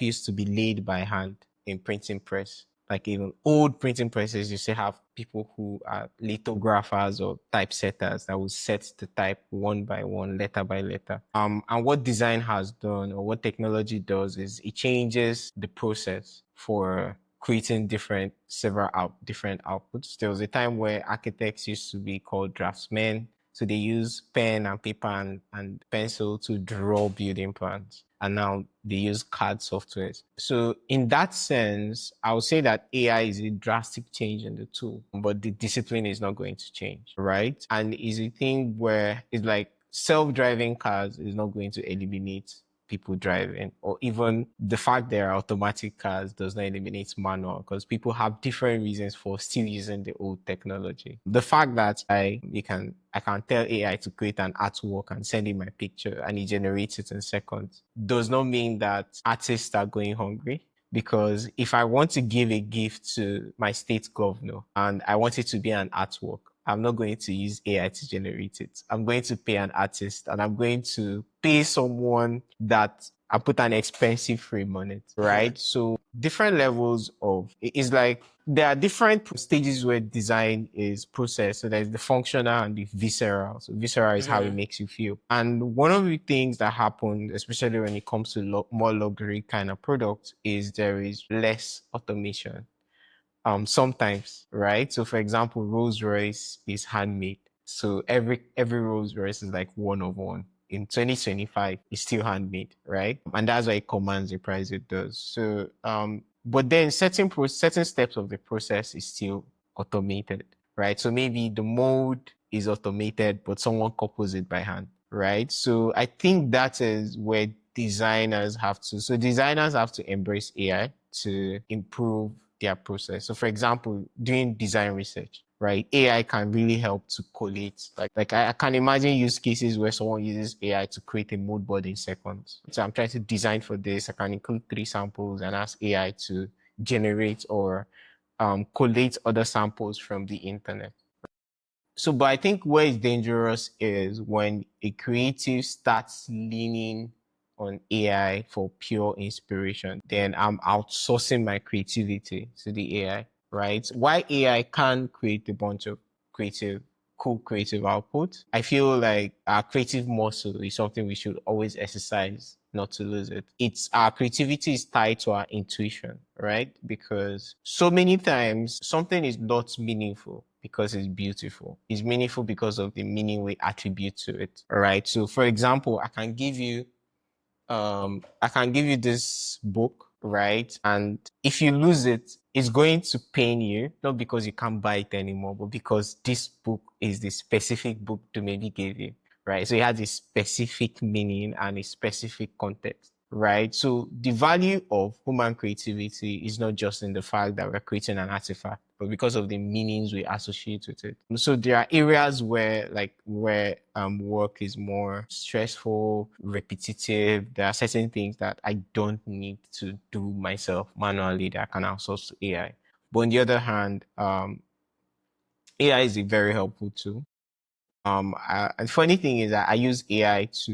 used to be laid by hand in printing press. Like even old printing presses, you still have people who are lithographers or typesetters that will set the type one by one, letter by letter. And what design has done or what technology does is it changes the process for creating different outputs. There was a time where architects used to be called draftsmen. So they use pen and paper and pencil to draw building plans. And now they use CAD softwares. So in that sense, I would say that AI is a drastic change in the tool, but the discipline is not going to change, right? And it's a thing where it's like self-driving cars is not going to eliminate people driving, or even the fact there are automatic cars does not eliminate manual, because people have different reasons for still using the old technology. The fact that I can tell AI to create an artwork and send in my picture and it generates it in seconds does not mean that artists are going hungry. Because if I want to give a gift to my state governor and I want it to be an artwork, I'm not going to use AI to generate it. I'm going to pay an artist, and I'm going to pay someone that I put an expensive frame on it, right? So different levels of, it's like there are different stages where design is processed. So there's the functional and the visceral. So visceral is how it makes you feel. And one of the things that happen, especially when it comes to more luxury kind of products, is there is less automation. Sometimes, right? So for example, Rolls Royce is handmade. So every Rolls Royce is like one of one. In 2025, it's still handmade, right? And that's why it commands the price it does. So but then certain steps of the process is still automated, right? So maybe the mold is automated, but someone couples it by hand, right? So I think that is where designers have to embrace AI to improve their process. So for example, doing design research, right? AI can really help to collate. Like I can imagine use cases where someone uses AI to create a mood board in seconds. So I'm trying to design for this. I can include 3 samples and ask AI to generate or collate other samples from the internet. So, but I think where it's dangerous is when a creative starts leaning on AI for pure inspiration, then I'm outsourcing my creativity to the AI, right? Why AI can create a bunch of cool creative output. I feel like our creative muscle is something we should always exercise, not to lose it. It's our creativity is tied to our intuition, right? Because so many times something is not meaningful because it's beautiful. It's meaningful because of the meaning we attribute to it. All right. So for example, I can give you this book, right? And if you lose it, it's going to pain you, not because you can't buy it anymore, but because this book is the specific book Dumebi gave you, right? So it has a specific meaning and a specific context, right? So the value of human creativity is not just in the fact that we're creating an artifact, but because of the meanings we associate with it. So there are areas where work is more stressful, repetitive. There are certain things that I don't need to do myself manually that I can outsource to AI. But on the other hand, AI is a very helpful tool. The funny thing is that I use AI to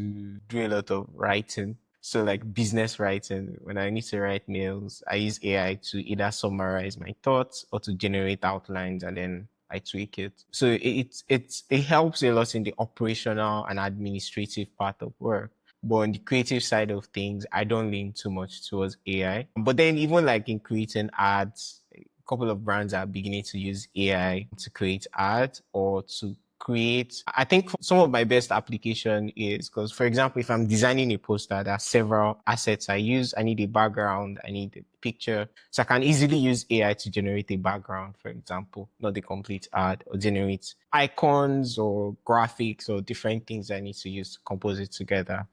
do a lot of writing. So like business writing, when I need to write mails, I use AI to either summarize my thoughts or to generate outlines, and then I tweak it. So it helps a lot in the operational and administrative part of work. But on the creative side of things, I don't lean too much towards AI. But then even like in creating ads, a couple of brands are beginning to use AI to create ads or to create. I think some of my best application is because, for example, if I'm designing a poster, there are several assets I use. I need a background, I need a picture. So I can easily use AI to generate a background, for example, not the complete ad, or generate icons or graphics or different things I need to use to compose it together.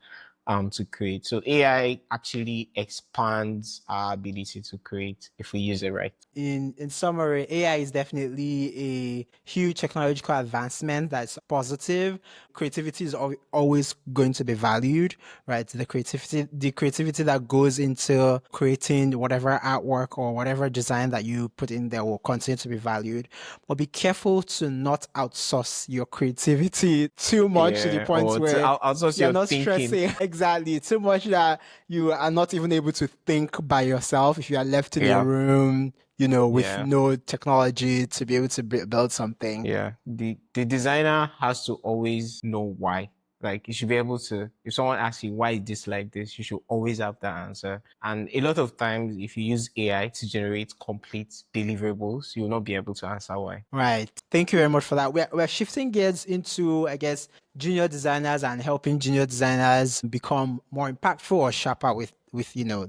To create. So AI actually expands our ability to create if we use it right. In summary, AI is definitely a huge technological advancement that's positive. Creativity is always going to be valued, right? The creativity that goes into creating whatever artwork or whatever design that you put in there will continue to be valued. But be careful to not outsource your creativity too much to the point or to where outsource you're your not thinking. stressing exactly too much that you are not even able to think by yourself if you are left in a room, with no technology to be able to build something. Yeah. The designer has to always know why Like you should be able to, if someone asks you why is this like this, you should always have that answer. And a lot of times, if you use AI to generate complete deliverables, you will not be able to answer why. Right. Thank you very much for that. We're shifting gears into, I guess, junior designers and helping junior designers become more impactful or sharper with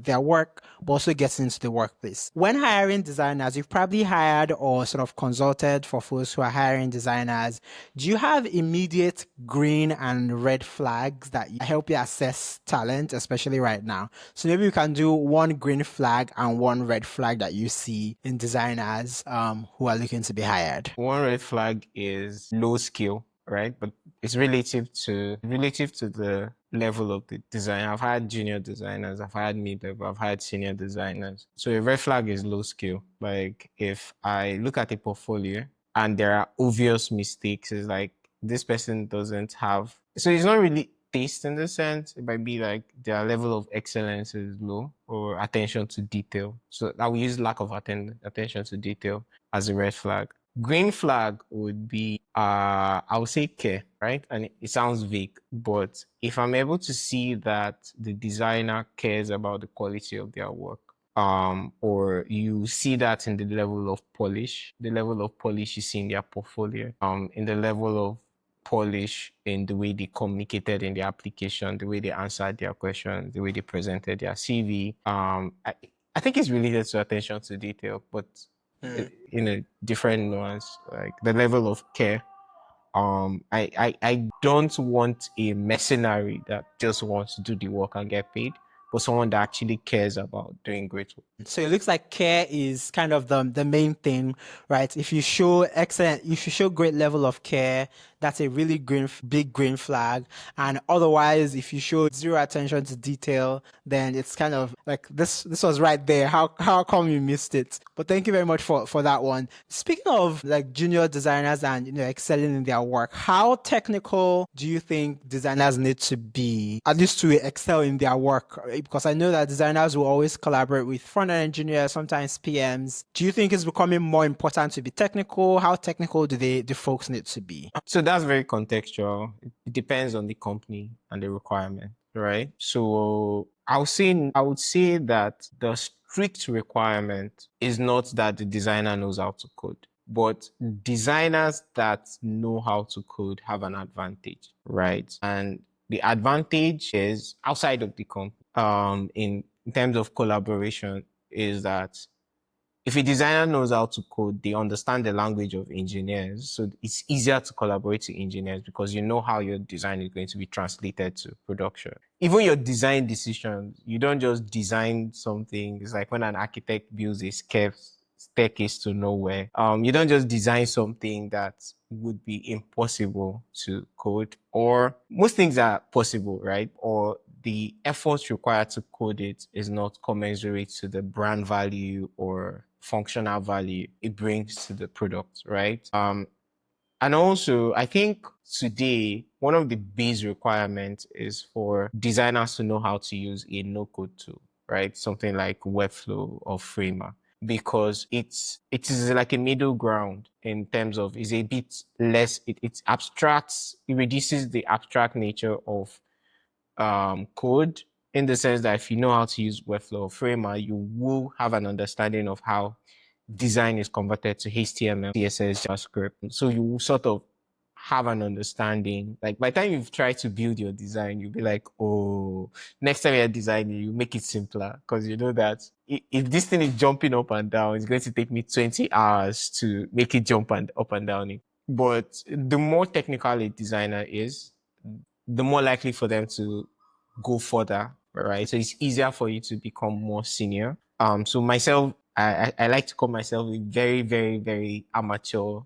their work, but also getting into the workplace. When hiring designers, you've probably hired or sort of consulted for folks who are hiring designers. Do you have immediate green and red flags that help you assess talent, especially right now? So maybe you can do one green flag and one red flag that you see in designers who are looking to be hired. One red flag is low skill, right? But it's relative to the level of the design. I've had junior designers, I've had mid-level, I've had senior designers. So a red flag is low skill. Like if I look at a portfolio and there are obvious mistakes, it's like this person doesn't have. So it's not really taste in the sense. It might be like their level of excellence is low or attention to detail. So I will use lack of attention to detail as a red flag. Green flag would be, I would say care, right? And it sounds vague, but if I'm able to see that the designer cares about the quality of their work, or you see that in the level of polish you see in their portfolio, in the level of polish in the way they communicated in the application, the way they answered their questions, the way they presented their CV. I think it's related to attention to detail, but in a different nuance, like the level of care. I don't want a mercenary that just wants to do the work and get paid, but someone that actually cares about doing great work. So it looks like care is kind of the main thing, right? If you show great level of care, that's a really big green flag. And otherwise, if you show zero attention to detail, then it's kind of like this was right there. How come you missed it? But thank you very much for that one. Speaking of like junior designers and excelling in their work, how technical do you think designers need to be, at least to excel in their work? Because I know that designers will always collaborate with front-end engineers, sometimes PMs. Do you think it's becoming more important to be technical? How technical do the folks need to be? So that's very contextual. It depends on the company and the requirement, right? So I would say that the strict requirement is not that the designer knows how to code, but designers that know how to code have an advantage, right? And the advantage is outside of the company, in terms of collaboration, is that if a designer knows how to code, they understand the language of engineers. So it's easier to collaborate with engineers because you know how your design is going to be translated to production. Even your design decisions, you don't just design something. It's like when an architect builds a staircase to nowhere. You don't just design something that would be impossible to code, or most things are possible, right? Or the efforts required to code it is not commensurate to the brand value or functional value it brings to the product, right? And also, I think today, one of the base requirements is for designers to know how to use a no-code tool, right? Something like Webflow or Framer, because it is like a middle ground in terms of it's a bit less, it abstracts, it reduces the abstract nature of code, in the sense that if you know how to use Webflow or Framer, you will have an understanding of how design is converted to HTML, CSS, JavaScript. So you will sort of have an understanding. Like by the time you've tried to build your design, you'll be like, oh, next time you're designing, you make it simpler, because you know that if this thing is jumping up and down, it's going to take me 20 hours to make it jump up and down. But the more technical a designer is, the more likely for them to go further, right? So it's easier for you to become more senior. So myself, I like to call myself a very, very, very amateur,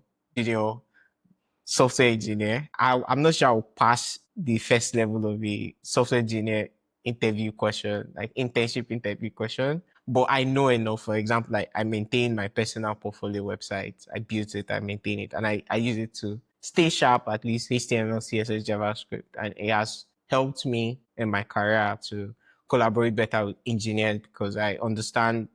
software engineer. I'm not sure I'll pass the first level of a software engineer interview question, like internship interview question. But I know enough. For example, like I maintain my personal portfolio website. I built it, I maintain it, and I use it to stay sharp, at least HTML, CSS, JavaScript. And it has helped me in my career to collaborate better with engineers because I understand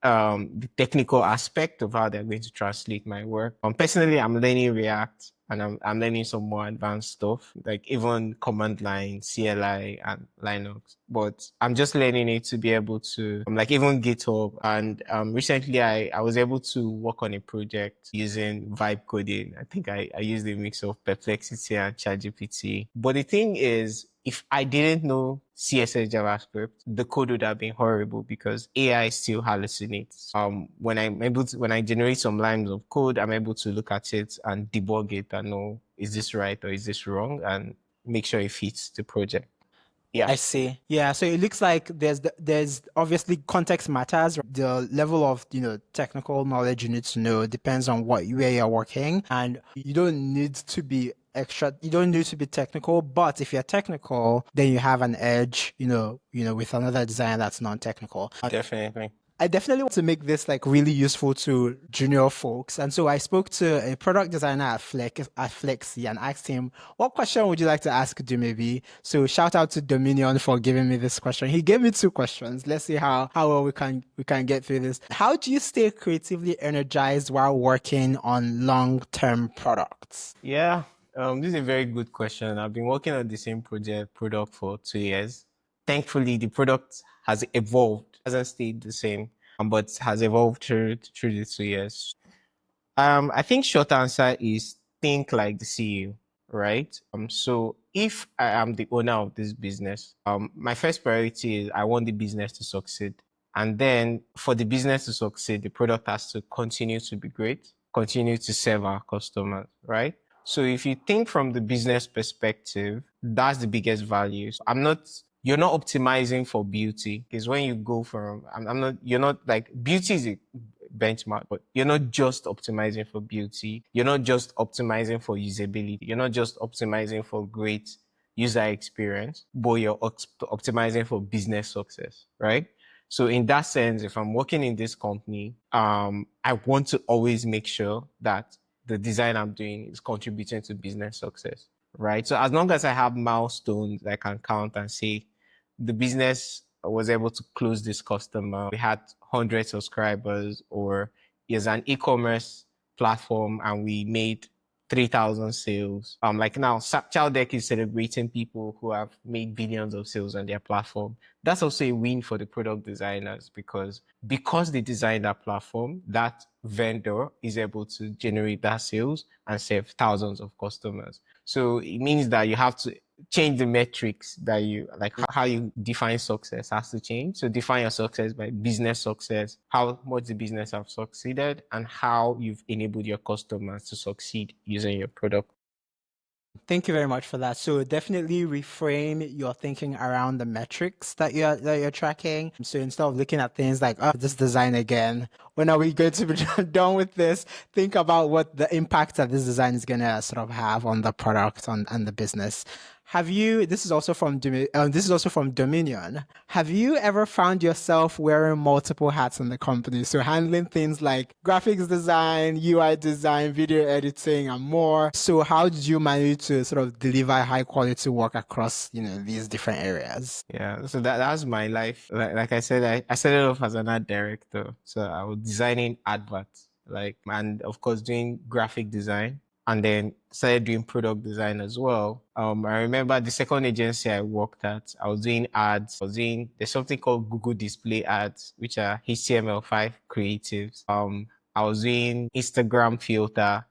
the technical aspect of how they're going to translate my work. Personally, I'm learning React and I'm learning some more advanced stuff, like even command line, CLI, and Linux. But I'm just learning it to be able to, like even GitHub. And recently I was able to work on a project using vibe coding. I think I used a mix of Perplexity and ChatGPT. But the thing is, if I didn't know CSS JavaScript, the code would have been horrible because AI still hallucinates. When I generate some lines of code, I'm able to look at it and debug it and know, is this right or is this wrong, and make sure it fits the project. Yeah. I see. Yeah. So it looks like there's obviously context matters. The level of, technical knowledge you need to know depends on where you're working, and you don't need to be you don't need to be technical, but if you're technical, then you have an edge, with another designer that's non-technical. Definitely. I definitely want to make this like really useful to junior folks. And so I spoke to a product designer at Flexi and asked him, what question would you like to ask Dumebi? So shout out to Dominion for giving me this question. He gave me 2 questions. Let's see how well we can get through this. How do you stay creatively energized while working on long-term products? Yeah. This is a very good question. I've been working on the same product for 2 years. Thankfully, the product has evolved, hasn't stayed the same, but has evolved through the 2 years. I think short answer is think like the CEO, right? So if I am the owner of this business, my first priority is I want the business to succeed. And then for the business to succeed, the product has to continue to be great, continue to serve our customers, right? So if you think from the business perspective, that's the biggest value. So you're not optimizing for beauty, because when you go from, you're not like, beauty is a benchmark, but you're not just optimizing for beauty. You're not just optimizing for usability. You're not just optimizing for great user experience, but you're optimizing for business success, right? So in that sense, if I'm working in this company, I want to always make sure that the design I'm doing is contributing to business success, right? So as long as I have milestones I can count and say the business was able to close this customer, we had 100 subscribers, or is an e-commerce platform and we made 3,000 sales. Like now, Child Deck is celebrating people who have made billions of sales on their platform. That's also a win for the product designers because they designed that platform, that vendor is able to generate that sales and serve thousands of customers. So it means that you have to change the metrics that you like, how you define success has to change. So define your success by business success, how much the business have succeeded, and how you've enabled your customers to succeed using your product. Thank you very much for that. So definitely reframe your thinking around the metrics that you're tracking. So instead of looking at things like, oh, this design again, when are we going to be done with this? Think about what the impact that this design is going to sort of have on the product and the business. This is also from Dominion. Have you ever found yourself wearing multiple hats in the company? So handling things like graphics design, UI design, video editing, and more. So how did you manage to sort of deliver high quality work across, these different areas? Yeah, so that's my life. Like I said, I started off as an art director. So I was designing adverts, and of course doing graphic design, and then started doing product design as well. I remember the second agency I worked at, I was doing ads. There's something called Google Display Ads, which are HTML5 creatives. I was doing Instagram filter.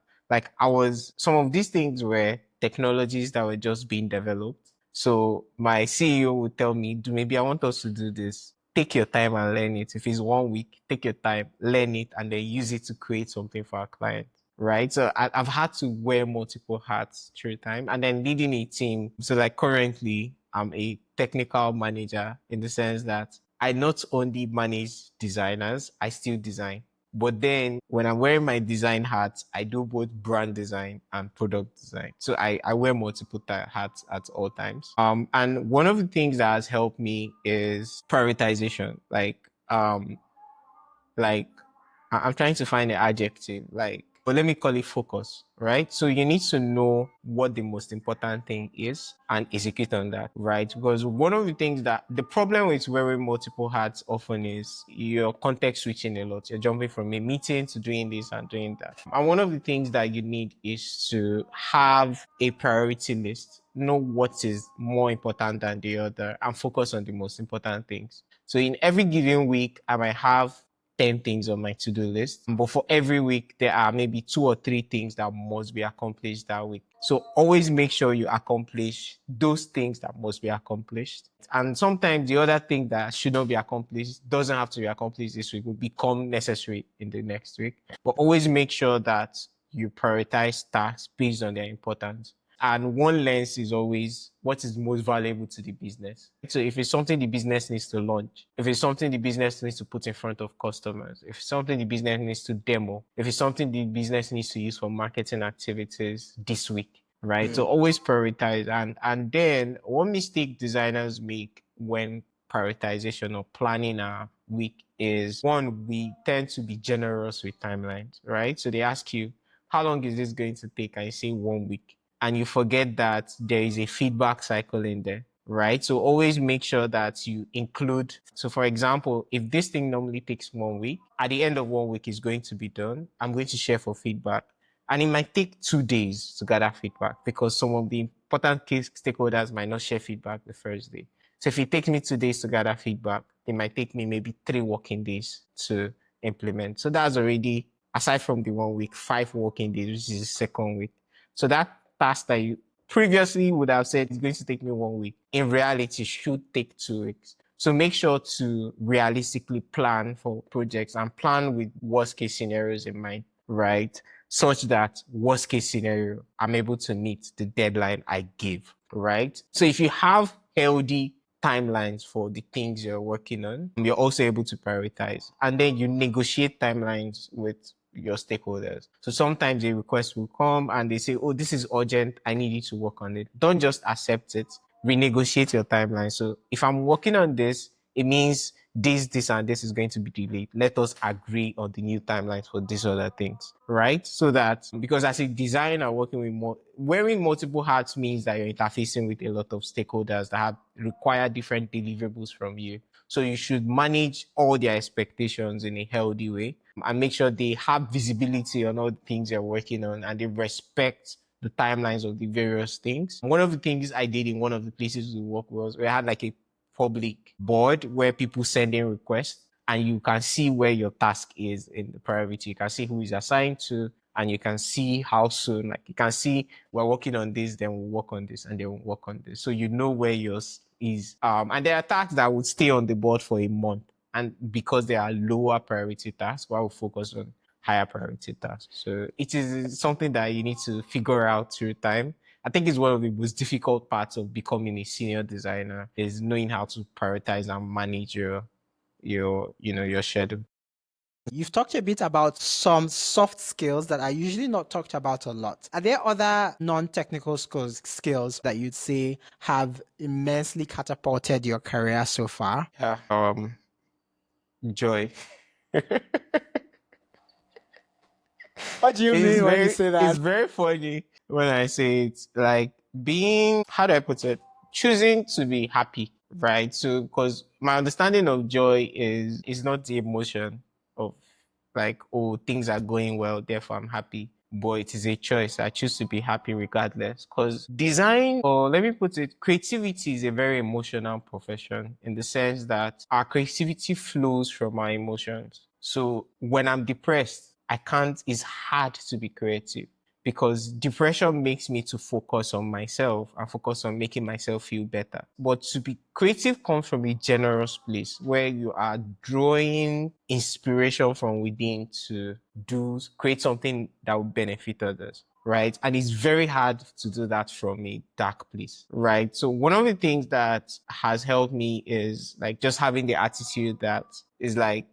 Some of these things were technologies that were just being developed. So my CEO would tell me, maybe I want us to do this. Take your time and learn it. If it's 1 week, take your time, learn it, and then use it to create something for our client. Right. So I've had to wear multiple hats through time, and then leading a team. So like currently I'm a technical manager in the sense that I not only manage designers, I still design. But then when I'm wearing my design hats, I do both brand design and product design. So I wear multiple hats at all times. And one of the things that has helped me is prioritization. I'm trying to find an adjective. but let me call it focus, right? So you need to know what the most important thing is and execute on that, right? Because one of the things that the problem with wearing multiple hats often is you're context switching a lot. You're jumping from a meeting to doing this and doing that. And one of the things that you need is to have a priority list, know what is more important than the other, and focus on the most important things. So in every given week, I might have 10 things on my to-do list. But for every week, there are maybe 2 or 3 things that must be accomplished that week. So always make sure you accomplish those things that must be accomplished. And sometimes the other thing that should not be accomplished doesn't have to be accomplished this week, will become necessary in the next week. But always make sure that you prioritize tasks based on their importance. And one lens is always what is most valuable to the business. So if it's something the business needs to launch, if it's something the business needs to put in front of customers, if it's something the business needs to demo, if it's something the business needs to use for marketing activities this week, right? So always prioritize. And then one mistake designers make when prioritization or planning a week is, one, we tend to be generous with timelines, right? So they ask you, how long is this going to take? And you say 1 week. And you forget that there is a feedback cycle in there, right? So always make sure that you include. So for example, if this thing normally takes 1 week, at the end of 1 week it's going to be done. I'm going to share for feedback. And it might take 2 days to gather feedback because some of the important key stakeholders might not share feedback the first day. So if it takes me 2 days to gather feedback, it might take me maybe 3 working days to implement. So that's already, aside from the 1 week, 5 working days, which is the second week. So that task that you previously would have said is going to take me 1 week, in reality should take 2 weeks. So make sure to realistically plan for projects and plan with worst case scenarios in mind, right? Such that worst case scenario, I'm able to meet the deadline I give, right? So if you have healthy timelines for the things you're working on, you're also able to prioritize. And then you negotiate timelines with your stakeholders. So sometimes a request will come and they say, oh, this is urgent, I need you to work on it. Don't just accept it, renegotiate your timeline. So if I'm working on this, it means this, and this is going to be delayed. Let us agree on the new timelines for these other things, right? So that, because as a designer working with wearing multiple hats means that you're interfacing with a lot of stakeholders that require different deliverables from you. So you should manage all their expectations in a healthy way and make sure they have visibility on all the things they're working on and they respect the timelines of the various things. One of the things I did in one of the places we work was we had like a public board where people send in requests and you can see where your task is in the priority. You can see who is assigned to, and you can see how soon, like you can see we're working on this, then we'll work on this, and then we'll work on this. So you know where yours is. And there are tasks that would stay on the board for a month. And because they are lower priority tasks, we'll focus on higher priority tasks. So it is something that you need to figure out through time. I think it's one of the most difficult parts of becoming a senior designer is knowing how to prioritize and manage your schedule. You've talked a bit about some soft skills that are usually not talked about a lot. Are there other non-technical skills that you'd say have immensely catapulted your career so far? Yeah. Joy. What do you mean when you say that? It's very funny when I say it. Like being, how do I put it? Choosing to be happy, right? So, because my understanding of joy is not the emotion of like, oh, things are going well, therefore I'm happy. But it is a choice. I choose to be happy regardless. Because design, or let me put it, creativity is a very emotional profession in the sense that our creativity flows from our emotions. So when I'm depressed, it's hard to be creative because depression makes me to focus on myself and focus on making myself feel better. But to be creative comes from a generous place where you are drawing inspiration from within to create something that will benefit others. Right. And it's very hard to do that from a dark place. Right. So one of the things that has helped me is like just having the attitude that is like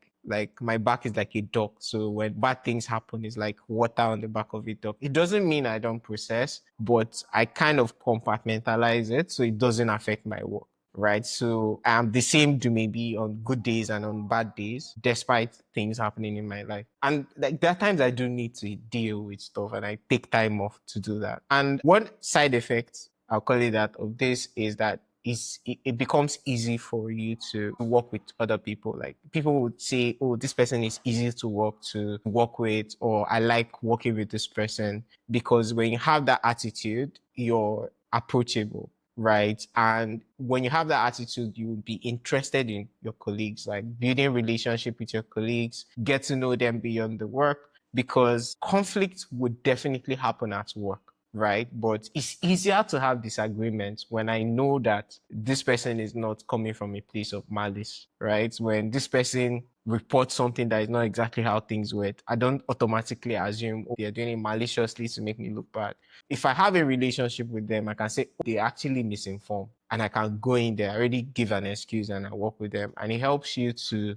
my back is like a duck. So when bad things happen, it's like water on the back of a duck. It doesn't mean I don't process, but I kind of compartmentalize it so it doesn't affect my work. right? So I'm the same Dumebi on good days and on bad days, despite things happening in my life. And like there are times I do need to deal with stuff and I take time off to do that. And one side effect, I'll call it that, of this is that it becomes easy for you to work with other people. Like people would say, oh, this person is easy to work with, or I like working with this person, because when you have that attitude, you're approachable, right? And when you have that attitude, you will be interested in your colleagues, like building relationship with your colleagues, get to know them beyond the work, because conflict would definitely happen at work, right? But it's easier to have disagreements when I know that this person is not coming from a place of malice, right? When this person reports something that is not exactly how things went, I don't automatically assume, oh, they're doing it maliciously to make me look bad. If I have a relationship with them, I can say, oh, they're actually misinformed. And I can go in there, already give an excuse, and I work with them. And it helps you to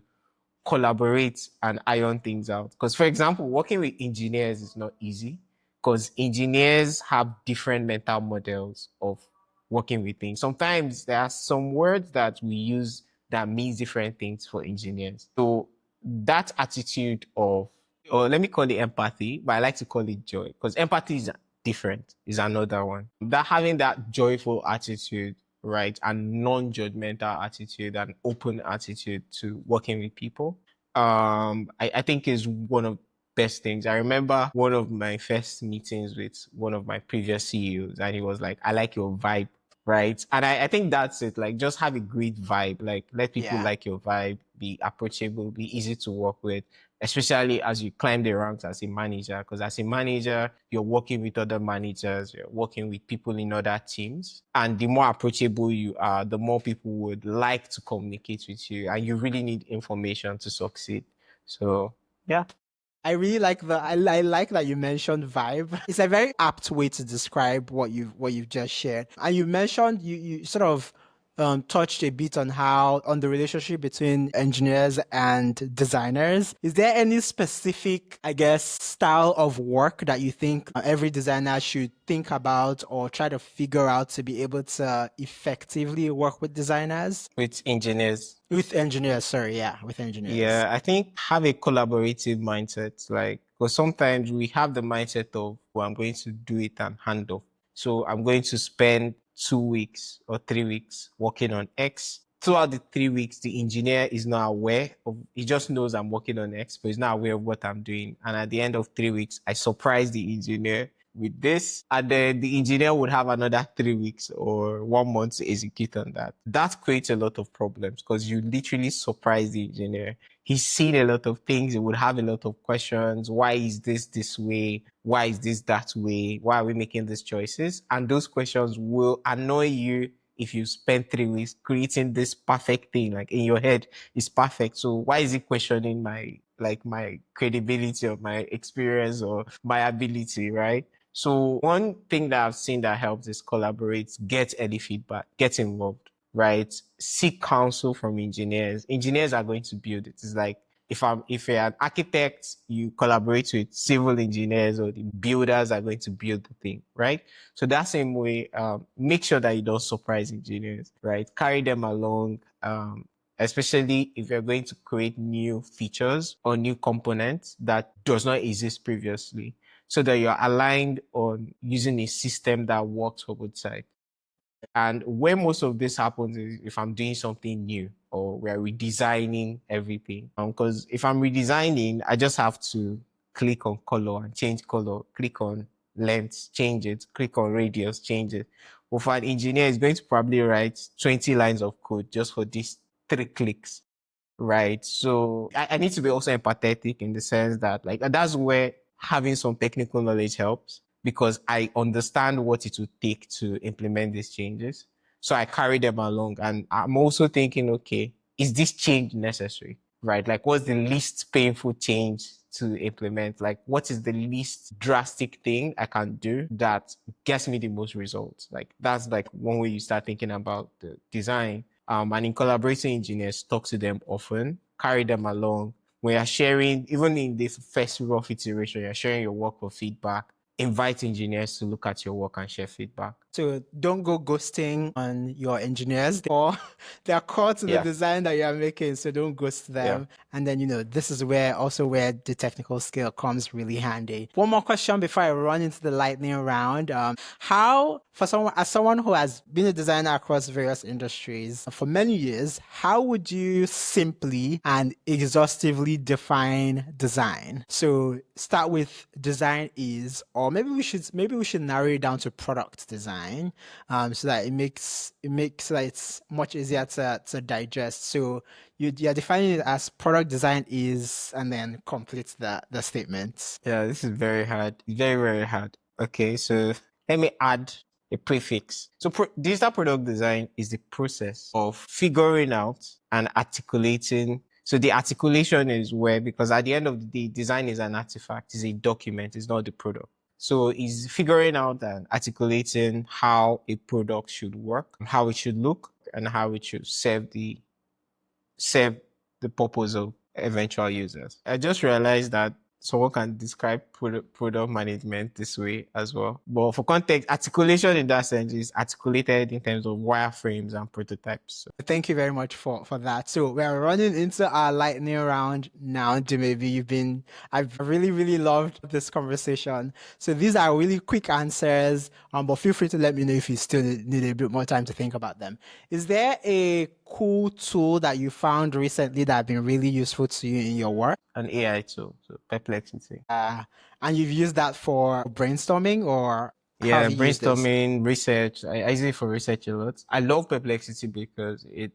collaborate and iron things out. Because, for example, working with engineers is not easy, because engineers have different mental models of working with things. Sometimes there are some words that we use that means different things for engineers. So that attitude of, or let me call it empathy, but I like to call it joy, because empathy is different, is another one. That having that joyful attitude, right, and non-judgmental attitude and open attitude to working with people, I think is one of best things. I remember one of my first meetings with one of my previous CEOs, and he was like, I like your vibe, right? And I think that's it. Like, just have a great vibe. Like, let people Yeah. like your vibe, be approachable, be easy to work with, especially as you climb the ranks as a manager. Because as a manager, you're working with other managers, you're working with people in other teams. And the more approachable you are, the more people would like to communicate with you. And you really need information to succeed. So, yeah. I really like I like that you mentioned vibe. It's a very apt way to describe what you've just shared. And you mentioned you sort of touched a bit on how on the relationship between engineers and designers. Is there any specific, I guess, style of work that you think every designer should think about or try to figure out to be able to effectively work with designers? With engineers. With engineers, sorry, yeah, with engineers. Yeah, I think have a collaborative mindset. Like, because sometimes we have the mindset of, well, I'm going to do it and hand off. So I'm going to spend 2 weeks or 3 weeks working on X. Throughout the 3 weeks, the engineer is not aware of, he just knows I'm working on X, but he's not aware of what I'm doing. And at the end of 3 weeks, I surprise the engineer with this, and then the engineer would have another 3 weeks or 1 month to execute on that. That creates a lot of problems because you literally surprise the engineer. He's seen a lot of things. He would have a lot of questions. Why is this way? Why is this that way? Why are we making these choices? And those questions will annoy you if you spend 3 weeks creating this perfect thing, like in your head, it's perfect. So why is he questioning my credibility of my experience or my ability, right? So one thing that I've seen that helps is collaborate, get early feedback, get involved, right? Seek counsel from engineers. Engineers are going to build it. It's like if you're an architect, you collaborate with civil engineers, or the builders are going to build the thing, right? So that same way, make sure that you don't surprise engineers, right? Carry them along. Especially if you're going to create new features or new components that does not exist previously, so that you're aligned on using a system that works for both sides. And where most of this happens is if I'm doing something new or we're redesigning everything. Because if I'm redesigning, I just have to click on color and change color, click on length, change it, click on radius, change it. But for an engineer, is going to probably write 20 lines of code just for these 3 clicks, right? So I need to be also empathetic in the sense that, like, that's where having some technical knowledge helps, because I understand what it would take to implement these changes. So I carry them along, and I'm also thinking, okay, is this change necessary, right? Like, what's the least painful change to implement? Like, what is the least drastic thing I can do that gets me the most results? Like, that's like one way you start thinking about the design. And in collaborating engineers, talk to them often, carry them along. When you're sharing, even in the first rough iteration, you're sharing your work for feedback, invite engineers to look at your work and share feedback. So don't go ghosting on your engineers, or they are caught in the Yeah. design that you are making. So don't ghost them. Yeah. And then, this is where the technical skill comes really handy. One more question before I run into the lightning round. As someone who has been a designer across various industries for many years, how would you simply and exhaustively define design? So start with design is, or maybe we should narrow it down to product design, so that it makes like it's much easier to digest. So you're defining it as product design is, and then complete the statements. Yeah, this is very hard. Very, very hard. Okay, so let me add a prefix. So digital product design is the process of figuring out and articulating. So the articulation is where, because at the end of the day, design is an artifact, it's a document, it's not the product. So it's figuring out and articulating how a product should work, how it should look, and how it should serve the purpose of eventual users. I just realized that someone can describe product management this way as well. But for context, articulation in that sense is articulated in terms of wireframes and prototypes. Thank you very much for that. So we're running into our lightning round now, Dumebi. I've really, really loved this conversation. So these are really quick answers, but feel free to let me know if you still need a bit more time to think about them. Is there a cool tool that you found recently that has been really useful to you in your work? An AI tool, so Perplexity. And you've used that for brainstorming, or yeah, brainstorming, research. I use it for research a lot. I love Perplexity because it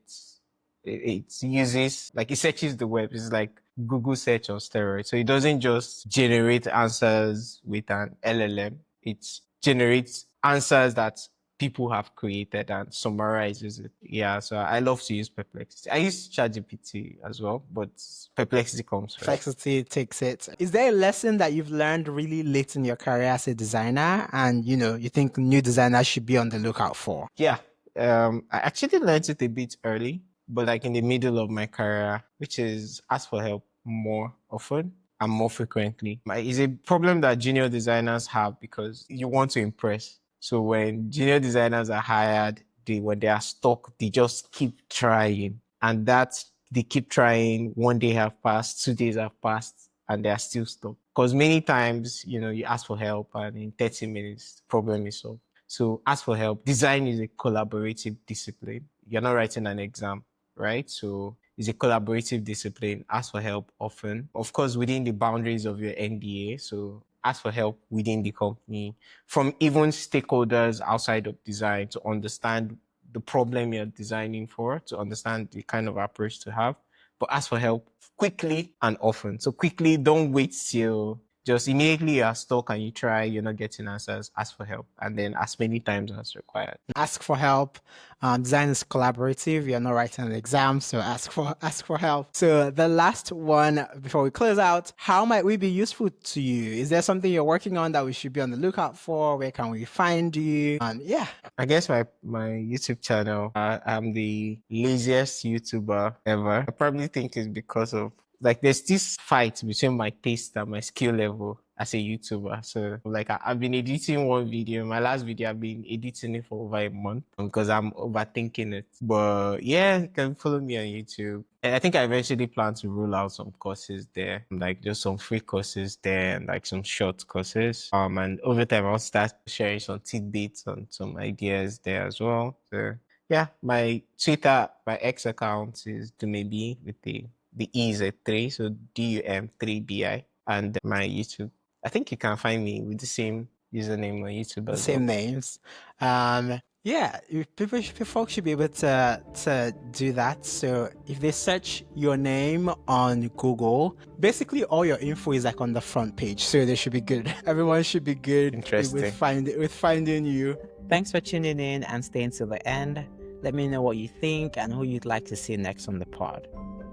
uses, like, it searches the web. It's like Google search on steroids. So it doesn't just generate answers with an LLM. It generates answers that people have created and summarizes it. Yeah, so I love to use Perplexity. I use ChatGPT as well, but Perplexity comes first. Perplexity takes it. Is there a lesson that you've learned really late in your career as a designer, and you think new designers should be on the lookout for? Yeah, I actually learned it a bit early, but like in the middle of my career, which is ask for help more often and more frequently. It's a problem that junior designers have because you want to impress. So when junior designers are hired, when they are stuck, they just keep trying. And they keep trying. 1 day have passed, 2 days have passed, and they are still stuck. Because many times, you ask for help and in 30 minutes, the problem is solved. So ask for help. Design is a collaborative discipline. You're not writing an exam, right? So it's a collaborative discipline. Ask for help often. Of course, within the boundaries of your NDA. So ask for help within the company, from even stakeholders outside of design, to understand the problem you're designing for, to understand the kind of approach to have. But ask for help quickly and often. So quickly, don't wait till just immediately you're stuck and you're not getting answers. Ask for help, and then as many times as required. Ask for help. Design is collaborative. You're not writing an exam, so ask for help. So the last one before we close out: how might we be useful to you? Is there something you're working on that we should be on the lookout for? Where can we find you? Yeah. I guess my YouTube channel. I'm the laziest YouTuber ever. I probably think it's because of, like, there's this fight between my taste and my skill level as a YouTuber. So like I've been editing one video. My last video, I've been editing it for over a month because I'm overthinking it. But yeah, you can follow me on YouTube. And I think I eventually plan to roll out some courses there, like just some free courses there and like some short courses. And over time I'll start sharing some tidbits and some ideas there as well. So yeah, my X account is Dumebi with the E is a 3, so DUM3BI, and my YouTube. I think you can find me with the same username on YouTube as Same names. Yeah, folks should be able to do that. So if they search your name on Google, basically all your info is like on the front page, so they should be good. Everyone should be good with finding you. Thanks for tuning in and staying till the end. Let me know what you think and who you'd like to see next on the pod.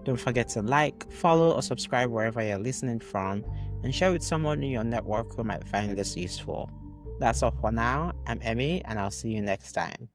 Don't forget to like, follow, or subscribe wherever you're listening from, and share with someone in your network who might find this useful. That's all for now. I'm Emmy, and I'll see you next time.